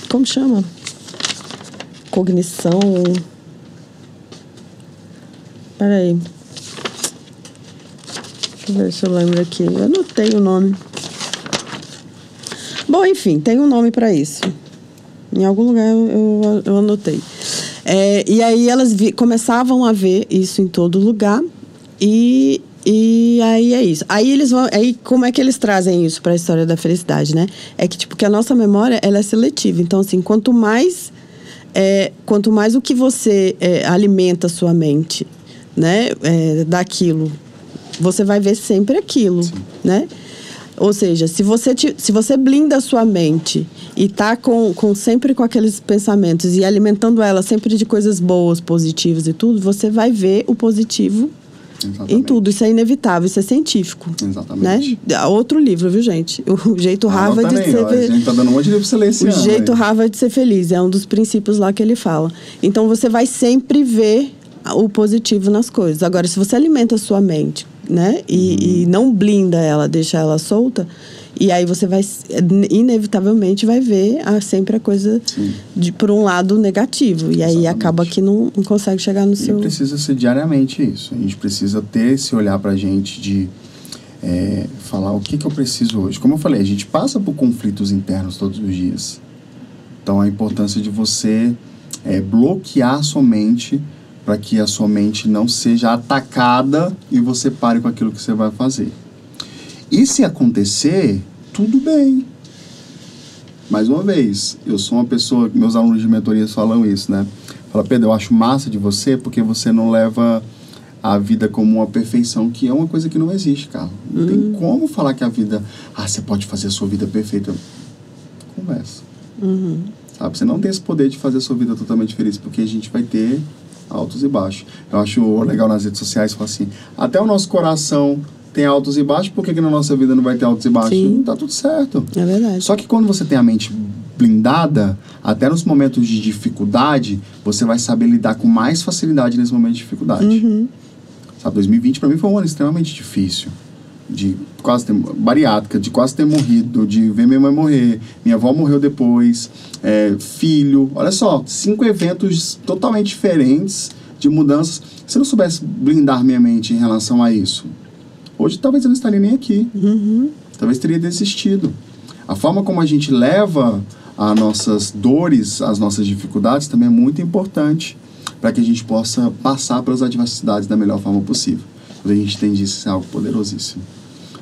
Como chama? Cognição. Peraí. Deixa eu ver se eu lembro aqui. Eu anotei o nome. Bom, enfim, tem um nome para isso. Em algum lugar eu anotei. E aí elas começavam a ver isso em todo lugar. E aí é isso. Aí eles vão. Aí como é que eles trazem isso para a história da felicidade, né? É que tipo que a nossa memória ela é seletiva. Então assim, quanto mais o que você alimenta a sua mente, né, daquilo, você vai ver sempre aquilo, né? Ou seja, se você blinda a sua mente e tá sempre com aqueles pensamentos e alimentando ela sempre de coisas boas, positivas e tudo, você vai ver o positivo em tudo. Isso é inevitável, isso é científico. Exatamente. Né? Outro livro, viu, gente? O Jeito Harvard de Ser Feliz. A gente tá dando um monte de livro pra você ler esse ano. O Jeito Harvard de Ser Feliz. É um dos princípios lá que ele fala. Então, você vai sempre ver o positivo nas coisas. Agora, se você alimenta a sua mente, né? E não blinda ela, deixa ela solta, e aí você vai, inevitavelmente, vai ver sempre a coisa por um lado negativo. E aí acaba que não consegue chegar no seu... E precisa ser diariamente isso. A gente precisa ter esse olhar pra gente de falar o que eu preciso hoje. Como eu falei, a gente passa por conflitos internos todos os dias. Então, a importância de você bloquear a sua mente para que a sua mente não seja atacada e você pare com aquilo que você vai fazer. E se acontecer, tudo bem. Mais uma vez, eu sou uma pessoa, meus alunos de mentorias falam isso, né? Fala, Pedro, eu acho massa de você porque você não leva a vida como uma perfeição, que é uma coisa que não existe, cara. Não tem como falar que a vida... você pode fazer a sua vida perfeita. Conversa. Sabe? Você não tem esse poder de fazer a sua vida totalmente feliz, porque a gente vai ter altos e baixos. Eu acho legal nas redes sociais, falar assim, até o nosso coração tem altos e baixos, por que na nossa vida não vai ter altos e baixos? Sim. Tá tudo certo. É verdade. Só que quando você tem a mente blindada, até nos momentos de dificuldade, você vai saber lidar com mais facilidade nesse momento de dificuldade. Sabe, 2020 para mim foi um ano extremamente difícil. De quase ter bariátrica, de quase ter morrido, de ver minha mãe morrer, minha avó morreu depois, filho, olha só, 5 eventos totalmente diferentes de mudanças. Se eu não soubesse blindar minha mente em relação a isso, hoje talvez eu não estaria nem aqui, talvez teria desistido. A forma como a gente leva as nossas dores, as nossas dificuldades também é muito importante para que a gente possa passar pelas adversidades da melhor forma possível. A gente entende isso, é algo poderosíssimo.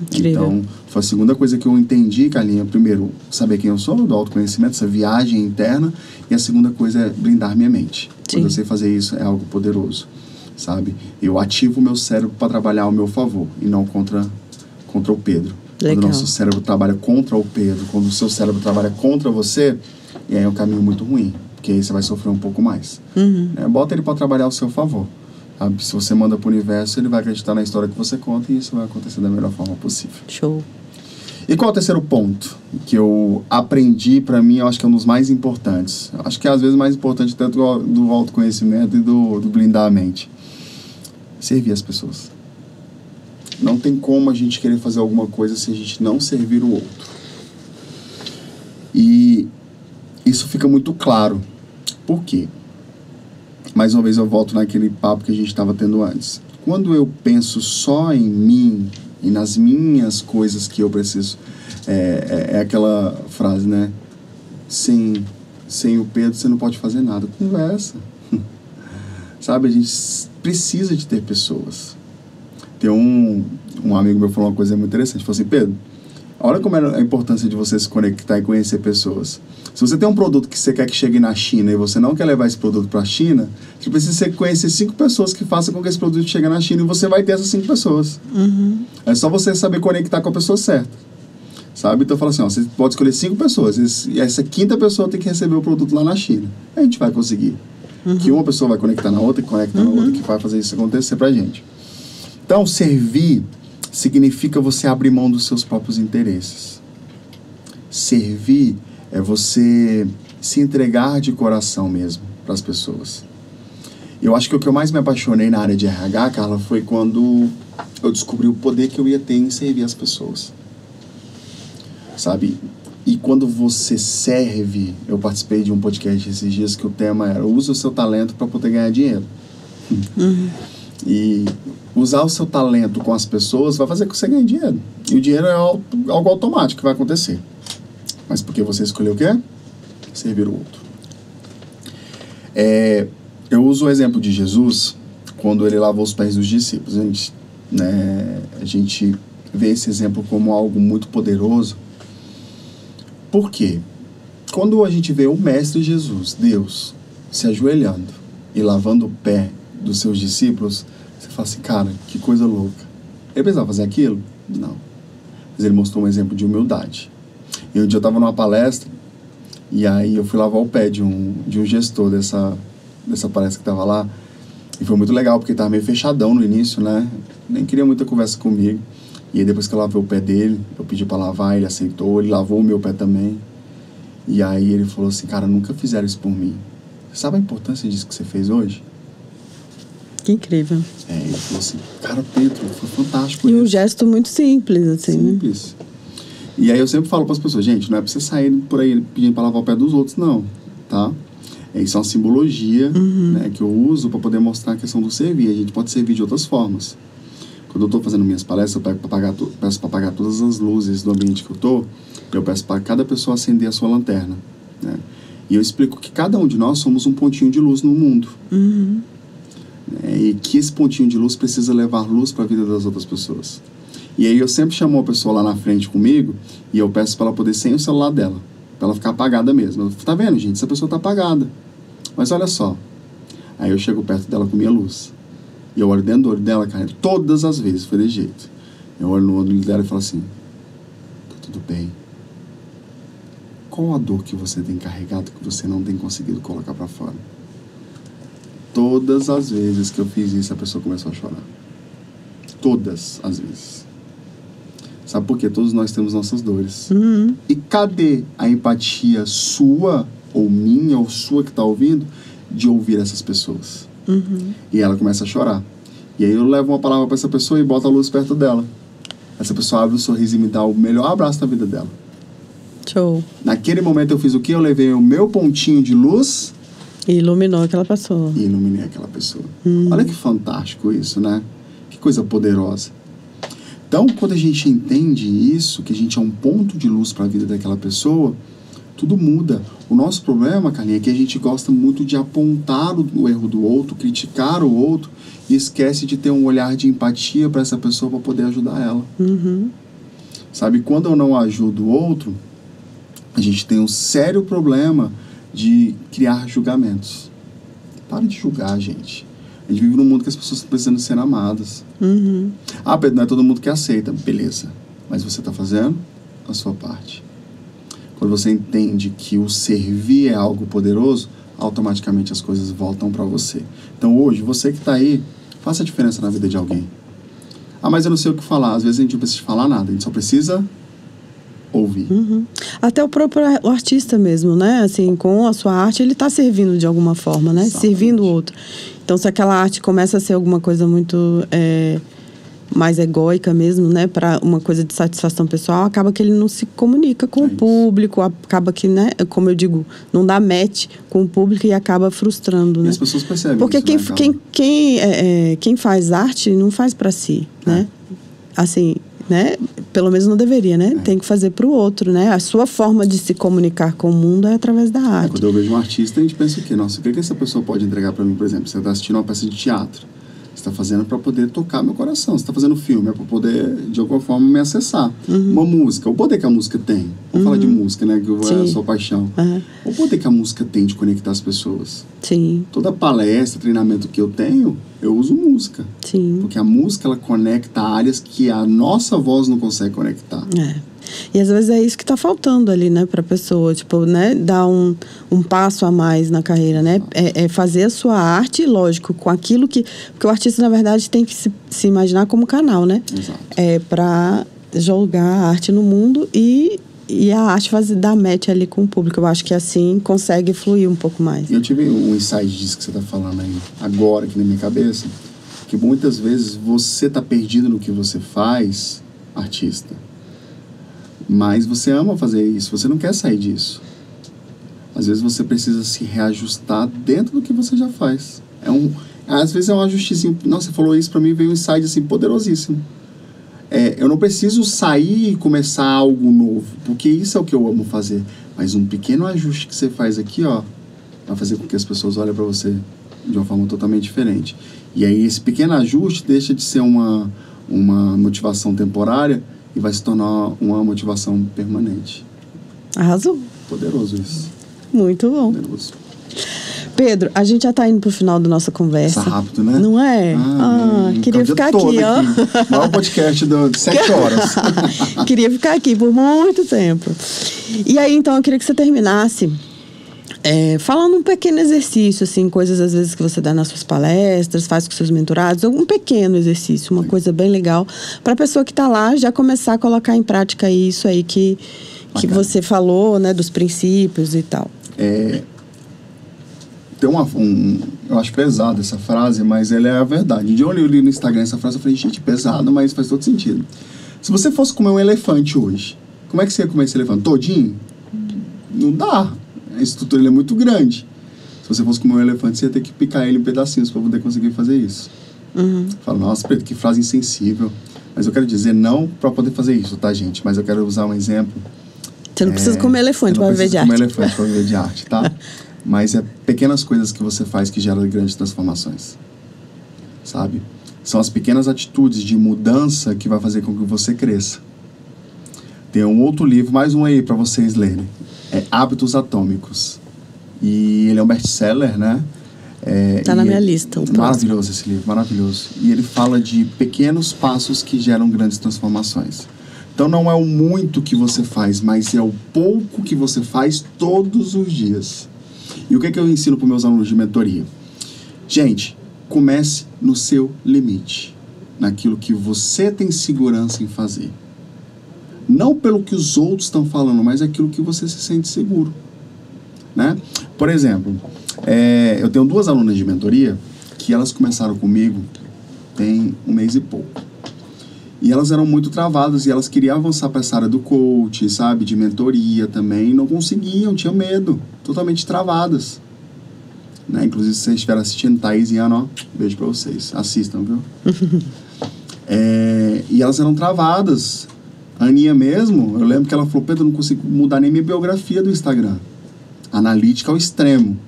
Incrível. Então, foi a segunda coisa que eu entendi, Carlinha. Primeiro, saber quem eu sou, do autoconhecimento, essa viagem interna. E a segunda coisa é blindar minha mente. Sim. Quando eu sei fazer isso, é algo poderoso, sabe? Eu ativo o meu cérebro para trabalhar ao meu favor e não contra o Pedro. Legal. Quando o nosso cérebro trabalha contra o Pedro, quando o seu cérebro trabalha contra você, e aí é um caminho muito ruim, porque aí você vai sofrer um pouco mais. Bota ele para trabalhar ao seu favor. Se você manda para o universo, ele vai acreditar na história que você conta e isso vai acontecer da melhor forma possível. Show. E qual é o terceiro ponto que eu aprendi, para mim, eu acho que é um dos mais importantes. Eu acho que é às vezes mais importante tanto do autoconhecimento e do blindar a mente. Servir as pessoas. Não tem como a gente querer fazer alguma coisa se a gente não servir o outro. E isso fica muito claro. Por quê? Mais uma vez eu volto naquele papo que a gente estava tendo antes. Quando eu penso só em mim e nas minhas coisas que eu preciso, é aquela frase, né? Sem o Pedro você não pode fazer nada. Conversa. Sabe, a gente precisa de ter pessoas. Tem um amigo meu falou uma coisa muito interessante. Ele falou assim, Pedro, olha como é a importância de você se conectar e conhecer pessoas. Se você tem um produto que você quer que chegue na China e você não quer levar esse produto para a China, você precisa conhecer 5 pessoas que façam com que esse produto chegue na China e você vai ter essas 5 pessoas. É só você saber conectar com a pessoa certa. Sabe? Então eu falo assim, você pode escolher 5 pessoas e essa 5ª pessoa tem que receber o produto lá na China. A gente vai conseguir. Que uma pessoa vai conectar na outra, que conecta na outra, que vai fazer isso acontecer pra gente. Então, servir significa você abrir mão dos seus próprios interesses. Servir é você se entregar de coração mesmo para as pessoas. Eu acho que o que eu mais me apaixonei na área de RH, Carla, foi quando eu descobri o poder que eu ia ter em servir as pessoas. Sabe? E quando você serve, eu participei de um podcast esses dias que o tema era use o seu talento para poder ganhar dinheiro. E usar o seu talento com as pessoas vai fazer com que você ganhe dinheiro. E o dinheiro é algo automático que vai acontecer. Mas porque você escolheu o quê? Servir o outro. Eu uso o exemplo de Jesus quando ele lavou os pés dos discípulos. A gente vê esse exemplo como algo muito poderoso. Por quê? Quando a gente vê o Mestre Jesus, Deus, se ajoelhando e lavando o pé dos seus discípulos, você fala assim, cara, que coisa louca. Ele precisava fazer aquilo? Não. mas ele mostrou um exemplo de humildade. E um dia eu estava numa palestra, e aí eu fui lavar o pé de um gestor dessa palestra que estava lá, e foi muito legal, porque ele estava meio fechadão no início, né? Nem queria muita conversa comigo. E aí depois que eu lavei o pé dele, eu pedi para lavar, ele aceitou, ele lavou o meu pé também. E aí ele falou assim, cara, nunca fizeram isso por mim. Você sabe a importância disso que você fez hoje? Que incrível. Ele falou assim, cara, Pedro, foi fantástico. E um gesto muito simples, assim, simples. Né? E aí eu sempre falo para as pessoas, gente, não é para você sair por aí pedindo para lavar o pé dos outros, não, tá? Isso é uma simbologia, né, que eu uso para poder mostrar a questão do servir. A gente pode servir de outras formas. Quando eu estou fazendo minhas palestras, eu peço para apagar todas as luzes do ambiente que eu peço para cada pessoa acender a sua lanterna, né? E eu explico que cada um de nós somos um pontinho de luz no mundo. E que esse pontinho de luz precisa levar luz para a vida das outras pessoas. E aí eu sempre chamo uma pessoa lá na frente comigo e eu peço para ela poder sem o celular dela, para ela ficar apagada mesmo. Tá vendo, gente? Essa pessoa tá apagada. Mas olha só. Aí eu chego perto dela com minha luz. E eu olho dentro do olho dela, cara, todas as vezes foi de jeito. Eu olho no olho dela e falo assim, tá tudo bem. Qual a dor que você tem carregado que você não tem conseguido colocar para fora? Todas as vezes que eu fiz isso, a pessoa começou a chorar. Todas as vezes. Sabe por quê? Todos nós temos nossas dores. E cadê a empatia sua, ou minha, ou sua que está ouvindo, de ouvir essas pessoas? E ela começa a chorar. E aí eu levo uma palavra para essa pessoa e boto a luz perto dela. Essa pessoa abre um sorriso e me dá o melhor abraço da vida dela. Show. Naquele momento eu fiz o quê? Eu levei o meu pontinho de luz e iluminou aquela pessoa. E iluminei aquela pessoa. Olha que fantástico isso, né? Que coisa poderosa. Então, quando a gente entende isso, que a gente é um ponto de luz para a vida daquela pessoa, tudo muda. O nosso problema, Carlinha, é que a gente gosta muito de apontar o erro do outro, criticar o outro e esquece de ter um olhar de empatia para essa pessoa para poder ajudar ela. Sabe, quando eu não ajudo o outro, a gente tem um sério problema de criar julgamentos. Para de julgar, gente. A gente vive num mundo que as pessoas estão precisando ser amadas. Ah, Pedro, não é todo mundo que aceita. Beleza. Mas você está fazendo a sua parte. Quando você entende que o servir é algo poderoso, automaticamente as coisas voltam para você. Então hoje, você que está aí, faça a diferença na vida de alguém. Ah, mas eu não sei o que falar. Às vezes a gente não precisa falar nada. A gente só precisa ouvir. Até o próprio artista mesmo, né? Assim, com a sua arte, ele está servindo de alguma forma, né? Exatamente. Servindo o outro. Então, se aquela arte começa a ser alguma coisa muito mais egóica mesmo, né? Para uma coisa de satisfação pessoal, acaba que ele não se comunica com o público, acaba que, né? Como eu digo, não dá match com o público e acaba frustrando, né? E as pessoas percebem porque isso, quem faz arte não faz para si, né? Assim, né? Pelo menos não deveria, né? Tem que fazer para o outro, né? A sua forma de se comunicar com o mundo é através da arte. Quando eu vejo um artista, a gente pensa o quê? Nossa, o que essa pessoa pode entregar para mim, por exemplo? Você está assistindo uma peça de teatro. Você está fazendo para poder tocar meu coração. Você está fazendo filme, é para poder, de alguma forma, me acessar. Uma música, o poder que a música tem. Vamos falar de música, né? Que é a sua paixão. O poder que a música tem de conectar as pessoas. Sim. Toda palestra, treinamento que eu tenho, eu uso música. Sim. Porque a música, ela conecta áreas que a nossa voz não consegue conectar. E às vezes é isso que está faltando ali, né, para a pessoa, tipo, né, dar um passo a mais na carreira, né, é fazer a sua arte, lógico, com aquilo que... Porque o artista, na verdade, tem que se imaginar como canal, né? Exato. Para jogar a arte no mundo e a arte dar match ali com o público. Eu acho que assim consegue fluir um pouco mais. Eu tive um insight disso que você está falando aí, agora, aqui na minha cabeça, que muitas vezes você está perdido no que você faz, artista. Mas você ama fazer isso, você não quer sair disso. Às vezes você precisa se reajustar dentro do que você já faz. Às vezes é um ajustezinho. Nossa, você falou isso, pra mim veio um insight assim, poderosíssimo. Eu não preciso sair e começar algo novo, porque isso é o que eu amo fazer. Mas um pequeno ajuste que você faz aqui, ó, vai fazer com que as pessoas olhem pra você de uma forma totalmente diferente. E aí esse pequeno ajuste deixa de ser uma motivação temporária e vai se tornar uma motivação permanente. Arrasou. Poderoso isso. Muito bom. Poderoso. Pedro, a gente já tá indo pro final da nossa conversa. Passa rápido, né? Não é? Queria ficar aqui, ó. Maior podcast de 7 horas. Queria ficar aqui por muito tempo. E aí, então, eu queria que você terminasse falando um pequeno exercício, assim, coisas às vezes que você dá nas suas palestras, faz com seus mentorados, algum pequeno exercício, uma coisa bem legal, para a pessoa que está lá já começar a colocar em prática isso aí que você falou, né, dos princípios e tal. Tem eu acho pesada essa frase, mas ela é a verdade. De onde eu li no Instagram essa frase, eu falei, gente, pesado, mas faz todo sentido. Se você fosse comer um elefante hoje, como é que você ia comer esse elefante? Todinho? Não dá. A estrutura é muito grande. Se você fosse comer um elefante, você ia ter que picar ele em pedacinhos para poder conseguir fazer isso. Fala, nossa, Pedro, que frase insensível. Mas eu quero dizer não para poder fazer isso, tá, gente? Mas eu quero usar um exemplo. Você não precisa comer elefante para viver de arte. Não precisa comer elefante para viver de arte, tá? Mas é pequenas coisas que você faz que geram grandes transformações. Sabe? São as pequenas atitudes de mudança que vai fazer com que você cresça. Tem um outro livro, mais um aí para vocês lerem. Hábitos Atômicos. E ele é um best-seller, né? Tá na minha lista. Maravilhoso esse livro, maravilhoso. E ele fala de pequenos passos que geram grandes transformações. Então não é o muito que você faz, mas é o pouco que você faz todos os dias. E o que eu ensino para os meus alunos de mentoria? Gente, comece no seu limite. Naquilo que você tem segurança em fazer. Não pelo que os outros estão falando, mas aquilo que você se sente seguro. Né? Por exemplo, eu tenho 2 alunas de mentoria que elas começaram comigo tem 1 mês e pouco. E elas eram muito travadas e elas queriam avançar para essa área do coach, sabe? De mentoria também. E não conseguiam, tinham medo. Totalmente travadas. Né? Inclusive, se vocês estiverem assistindo, Thaís e Ana, ó, beijo para vocês. Assistam, viu? E elas eram travadas. A Aninha mesmo, eu lembro que ela falou, Pedro, eu não consigo mudar nem minha biografia do Instagram. Analítica ao extremo.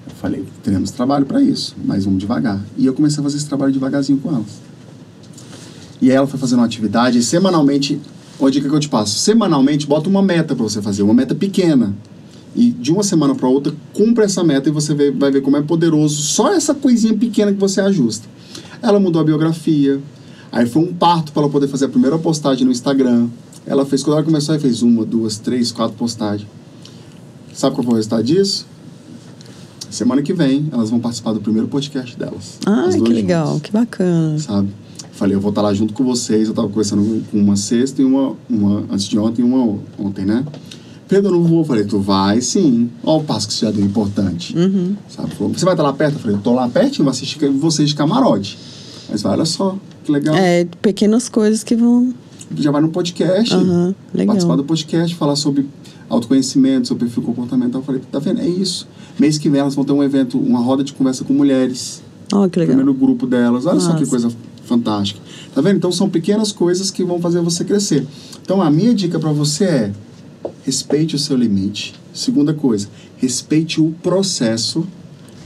Eu falei, teremos trabalho para isso, mas vamos devagar. E eu comecei a fazer esse trabalho devagarzinho com elas. E aí ela foi fazendo uma atividade, e semanalmente, uma dica que eu te passo, semanalmente bota uma meta para você fazer, uma meta pequena. E de uma semana para outra, cumpra essa meta e você vai ver como é poderoso só essa coisinha pequena que você ajusta. Ela mudou a biografia. Aí foi um parto para ela poder fazer a primeira postagem no Instagram. Ela fez, quando ela começou, ela fez 1, 2, 3, 4 postagens. Sabe qual foi o resultado disso? Semana que vem, elas vão participar do primeiro podcast delas. Ah, que legal, juntas, que bacana. Sabe? Falei, eu vou estar lá junto com vocês. Eu estava conversando com uma sexta e uma antes de ontem e uma ontem, né? Pedro, eu não vou. Falei, tu vai sim. Olha o passo que você já deu importante. Sabe? Falou, você vai estar lá perto? Eu falei, eu tô lá pertinho, vou assistir vocês de camarote. Mas vai, olha só, que legal. Pequenas coisas que vão... Já vai no podcast, legal. Participar do podcast, falar sobre autoconhecimento, sobre perfil comportamental. Eu falei, tá vendo? É isso. Mês que vem elas vão ter um evento, uma roda de conversa com mulheres. Que legal. Primeiro grupo delas. Olha só que coisa fantástica. Tá vendo? Então são pequenas coisas que vão fazer você crescer. Então a minha dica para você é respeite o seu limite. Segunda coisa, respeite o processo.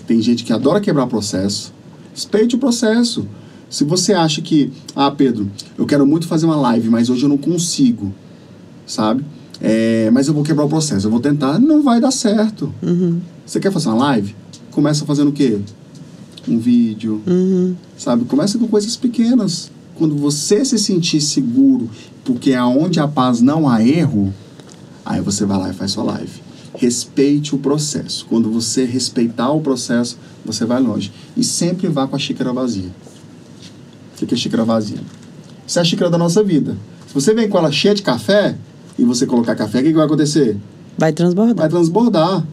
Tem gente que adora quebrar processo. Respeite o processo. Se você acha que, Pedro, eu quero muito fazer uma live, mas hoje eu não consigo, sabe? Mas eu vou quebrar o processo, eu vou tentar, não vai dar certo. Você quer fazer uma live? Começa fazendo o quê? Um vídeo, sabe? Começa com coisas pequenas. Quando você se sentir seguro, porque aonde há paz não há erro, aí você vai lá e faz sua live. Respeite o processo. Quando você respeitar o processo, você vai longe. E sempre vá com a xícara vazia. O que é xícara vazia? Isso é a xícara da nossa vida. Se você vem com ela cheia de café e você colocar café, o que vai acontecer? Vai transbordar. Vai transbordar.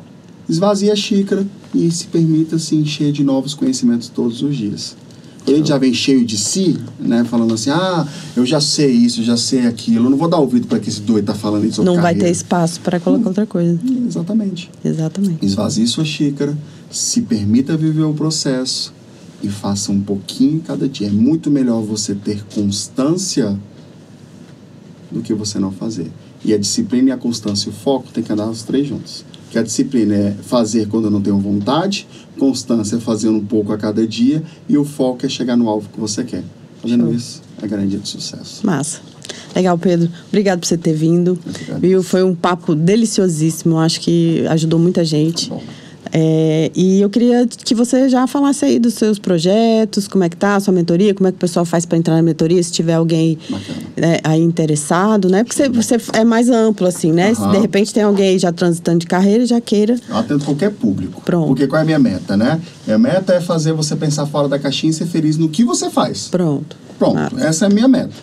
Esvazie a xícara e se permita se encher de novos conhecimentos todos os dias. Ele já vem cheio de si, né? Falando assim, eu já sei isso, eu já sei aquilo. Eu não vou dar ouvido para que esse doido tá falando isso. Não vai ter espaço para colocar outra coisa. Exatamente. Exatamente. Esvazie sua xícara, se permita viver o processo e faça um pouquinho cada dia. É muito melhor você ter constância do que você não fazer. E a disciplina e a constância e o foco tem que andar os 3 juntos. Que a disciplina é fazer quando eu não tenho vontade, constância é fazer um pouco a cada dia e o foco é chegar no alvo que você quer. Fazendo isso é garantia de sucesso. Massa. Legal, Pedro. Obrigado por você ter vindo. Viu? Foi um papo deliciosíssimo. Acho que ajudou muita gente. E eu queria que você já falasse aí dos seus projetos, como é que tá a sua mentoria, como é que o pessoal faz para entrar na mentoria, se tiver alguém aí interessado, né? Porque você é mais amplo, assim, né? Se de repente tem alguém aí já transitando de carreira e já queira... Eu atendo qualquer público. Pronto. Porque qual é a minha meta, né? Minha meta é fazer você pensar fora da caixinha e ser feliz no que você faz. Pronto. Essa é a minha meta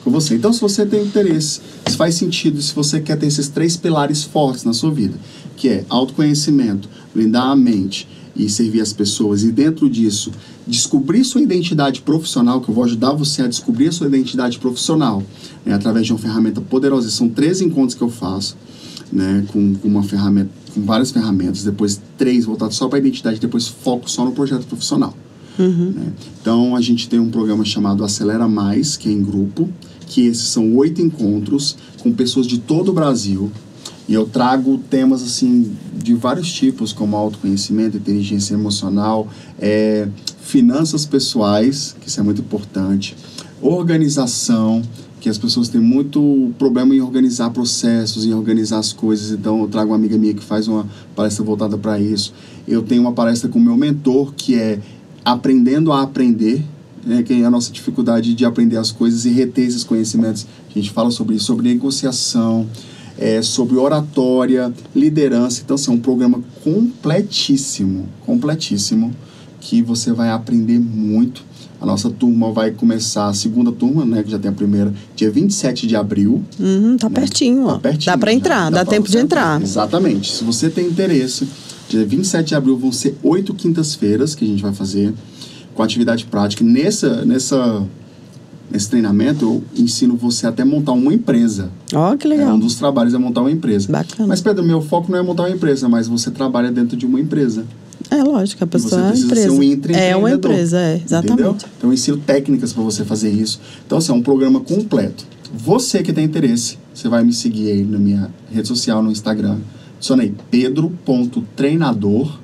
com você. Então, se você tem interesse, se faz sentido, se você quer ter esses 3 pilares fortes na sua vida, que é autoconhecimento, blindar a mente e servir as pessoas, e dentro disso, descobrir sua identidade profissional, que eu vou ajudar você a descobrir a sua identidade profissional, né, através de uma ferramenta poderosa. São 3 encontros que eu faço, né, com uma ferramenta, com várias ferramentas, depois 3 voltados só para a identidade, depois foco só no projeto profissional. Né? Então, a gente tem um programa chamado Acelera Mais, que é em grupo, que esses são 8 encontros com pessoas de todo o Brasil, e eu trago temas assim de vários tipos, como autoconhecimento, inteligência emocional, finanças pessoais, que isso é muito importante, organização, que as pessoas têm muito problema em organizar processos, em organizar as coisas. Então, eu trago uma amiga minha que faz uma palestra voltada para isso. Eu tenho uma palestra com o meu mentor, que é Aprendendo a Aprender, né, que é a nossa dificuldade de aprender as coisas e reter esses conhecimentos. A gente fala sobre isso, sobre negociação, sobre oratória, liderança. Então, assim, é um programa completíssimo, que você vai aprender muito. A nossa turma vai começar, a segunda turma, né, que já tem a primeira, dia 27 de abril. Tá, né? Pertinho, ó. Tá pertinho, dá para entrar, dá tempo de entrar. Exatamente. Se você tem interesse, dia 27 de abril vão ser 8 quintas-feiras que a gente vai fazer com atividade prática. Nesse treinamento, eu ensino você até montar uma empresa. Ó, que legal. Um dos trabalhos é montar uma empresa. Bacana. Mas, Pedro, meu foco não é montar uma empresa, mas você trabalha dentro de uma empresa. Lógico, a pessoa é uma empresa. Ser um empreendedor. É uma empresa, exatamente. Entendeu? Então, eu ensino técnicas para você fazer isso. Então, assim, é um programa completo. Você que tem interesse, você vai me seguir aí na minha rede social, no Instagram. Adiciona aí, pedro.treinador,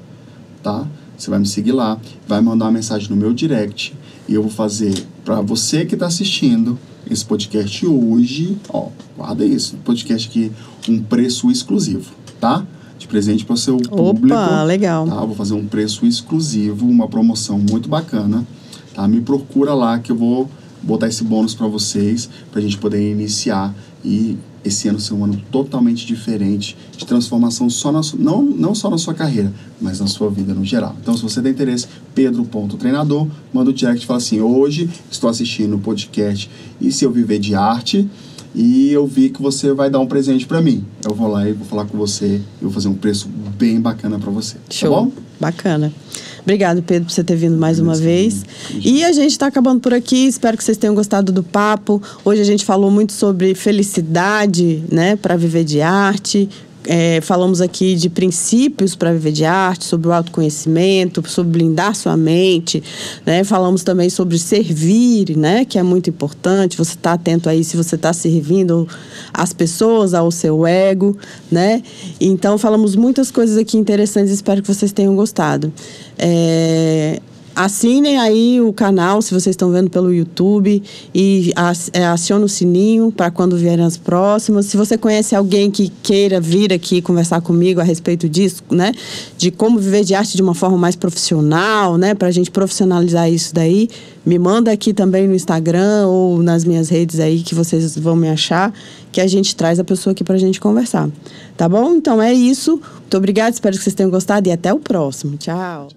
tá? Você vai me seguir lá, vai mandar uma mensagem no meu direct e eu vou fazer para você que está assistindo esse podcast hoje, ó, guarda isso, podcast aqui, um preço exclusivo, tá? De presente para o seu público. Opa, legal. Tá? Eu vou fazer um preço exclusivo, uma promoção muito bacana, tá? Me procura lá que eu vou botar esse bônus para vocês, para a gente poder iniciar e esse ano ser um ano totalmente diferente, de transformação não só na sua carreira, mas na sua vida no geral. Então, se você tem interesse, pedro.treinador, manda o direct e fala assim, hoje estou assistindo o podcast E Se Eu Viver de Arte, e eu vi que você vai dar um presente para mim. Eu vou lá e vou falar com você, e vou fazer um preço bem bacana para você. Show. Tá bom? Bacana. Obrigado, Pedro, por você ter vindo mais uma vez. E a gente está acabando por aqui. Espero que vocês tenham gostado do papo. Hoje a gente falou muito sobre felicidade, né, para viver de arte. Falamos aqui de princípios para viver de arte, sobre o autoconhecimento, sobre blindar sua mente, né? Falamos também sobre servir, né? Que é muito importante. Você está atento aí se você está servindo as pessoas, ao seu ego, né? Então, falamos muitas coisas aqui interessantes. Espero que vocês tenham gostado. Assinem aí o canal, se vocês estão vendo pelo YouTube, e acione o sininho para quando vierem as próximas. Se você conhece alguém que queira vir aqui conversar comigo a respeito disso, né? De como viver de arte de uma forma mais profissional, né? Para a gente profissionalizar isso daí, me manda aqui também no Instagram ou nas minhas redes aí que vocês vão me achar, que a gente traz a pessoa aqui para a gente conversar. Tá bom? Então é isso. Muito obrigada, espero que vocês tenham gostado e até o próximo. Tchau.